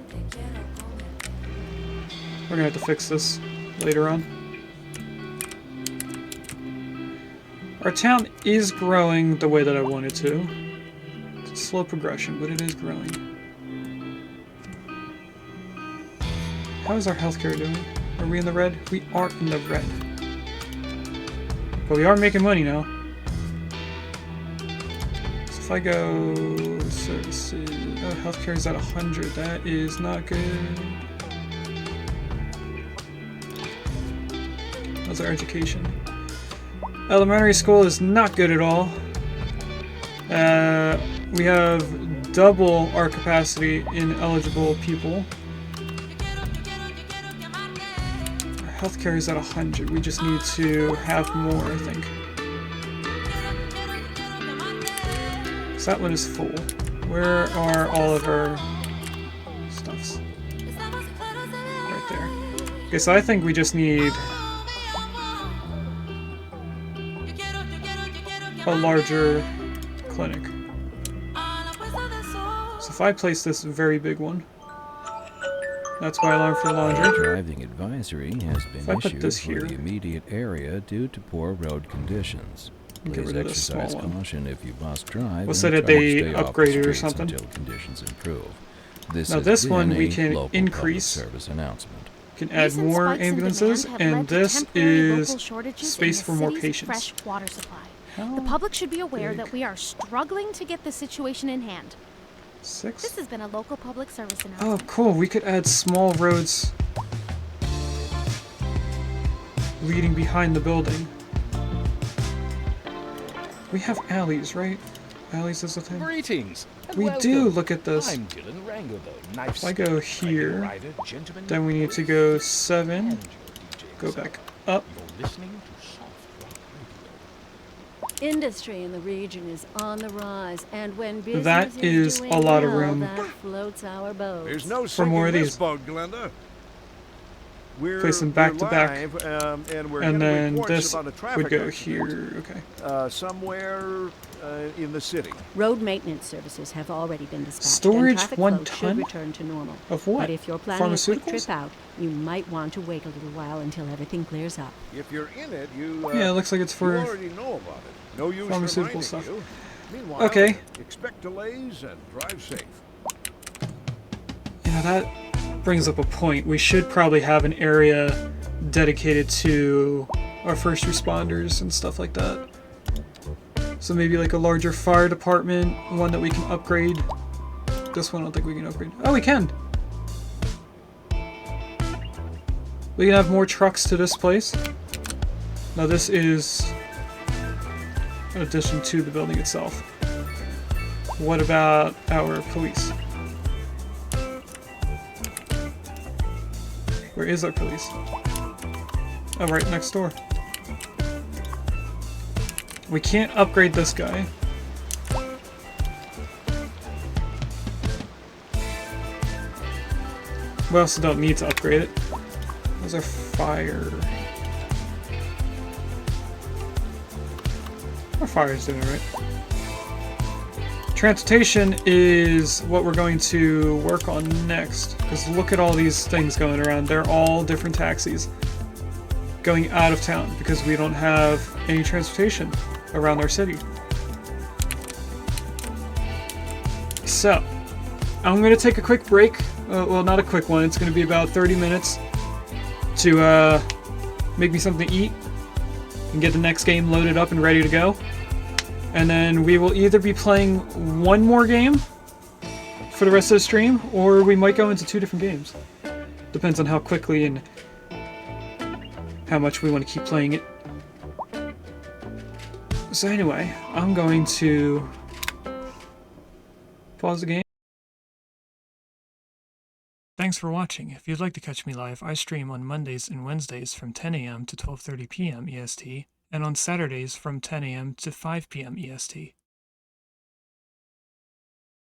We're gonna have to fix this later on. Our town is growing the way that I wanted to. It's a slow progression, but it is growing. How is our healthcare doing? Are we in the red? We are in the red. But we are making money now. So if I go services... Oh, healthcare is at 100. That is not good. How's our education? Elementary school is not good at all. We have double our capacity in eligible people. Our healthcare is at 100. We just need to have more, I think. So that one is full. Where are all of our stuffs? Right there. Okay, so I think we just need a larger clinic. So if I place this very big one, that's my alarm for laundry. Driving advisory has been If I put issued this for here, the immediate area due to poor road conditions. get Please rid of this small exercise one. caution if you must drive. We'll say and that try to they stay off the upgraded or streets something. until conditions improve. This Now has this been one we a can local increase. public service announcement. Can add Recent more spikes in ambulances, demand have and led to this temporary local is shortages in space the for more city's patients. fresh water supply. How The public should be aware big? that we are struggling to get the situation in hand. 6? This has been a local public service Oh, announcement. cool. We could add small roads leading behind the building. We have alleys, right? Alleys is a thing. Greetings. And We welcome. do. Look at this. I'm Dylan Rango, the knife If I go here, rider, gentleman, then we need to go 7. and your DJ Go himself. back up. You're listening to Soft Rock Radio. Industry in the region is on the rise, and when business That is doing a lot of well, room that floats our boat. There's no For more sinking of this these. boat, Glenda. place them back to back. Live, and we're And getting then reports this about a would traffic go accident, here. Okay. somewhere in the city. Road maintenance services have already been dispatched, Storage and traffic 1 flow ton? should return to normal. Of what? But if you're planning a quick Pharmaceuticals? trip out, you might want to wait a little while until everything clears up. If you're in it, you Yeah, it looks like it's you for already know about it. No use pharmaceutical reminding stuff. you. Meanwhile, Okay. expect delays and drive safe. You know, that brings up a point. We should probably have an area dedicated to our first responders and stuff like that. So maybe like a larger fire department, one that we can upgrade. This one I don't think we can upgrade. Oh, we can! We can have more trucks to this place. Now this is in addition to the building itself. What about our police? Where is our police? Oh, right next door. We can't upgrade this guy. We also don't need to upgrade it. Those are fire. Our fire's doing it right. Transportation is what we're going to work on next. Because look at all these things going around. They're all different taxis going out of town because we don't have any transportation around our city. So, I'm going to take a quick break. Well, not a quick one. It's going to be about 30 minutes to make me something to eat and get the next game loaded up and ready to go. And then we will either be playing one more game for the rest of the stream, or we might go into 2 different games. Depends on how quickly and how much we want to keep playing it. So anyway, I'm going to pause the game. Thanks for watching. If you'd like to catch me live, I stream on Mondays and Wednesdays from 10 a.m. to 12:30 p.m. EST, and on Saturdays from 10 a.m. to 5 p.m. EST.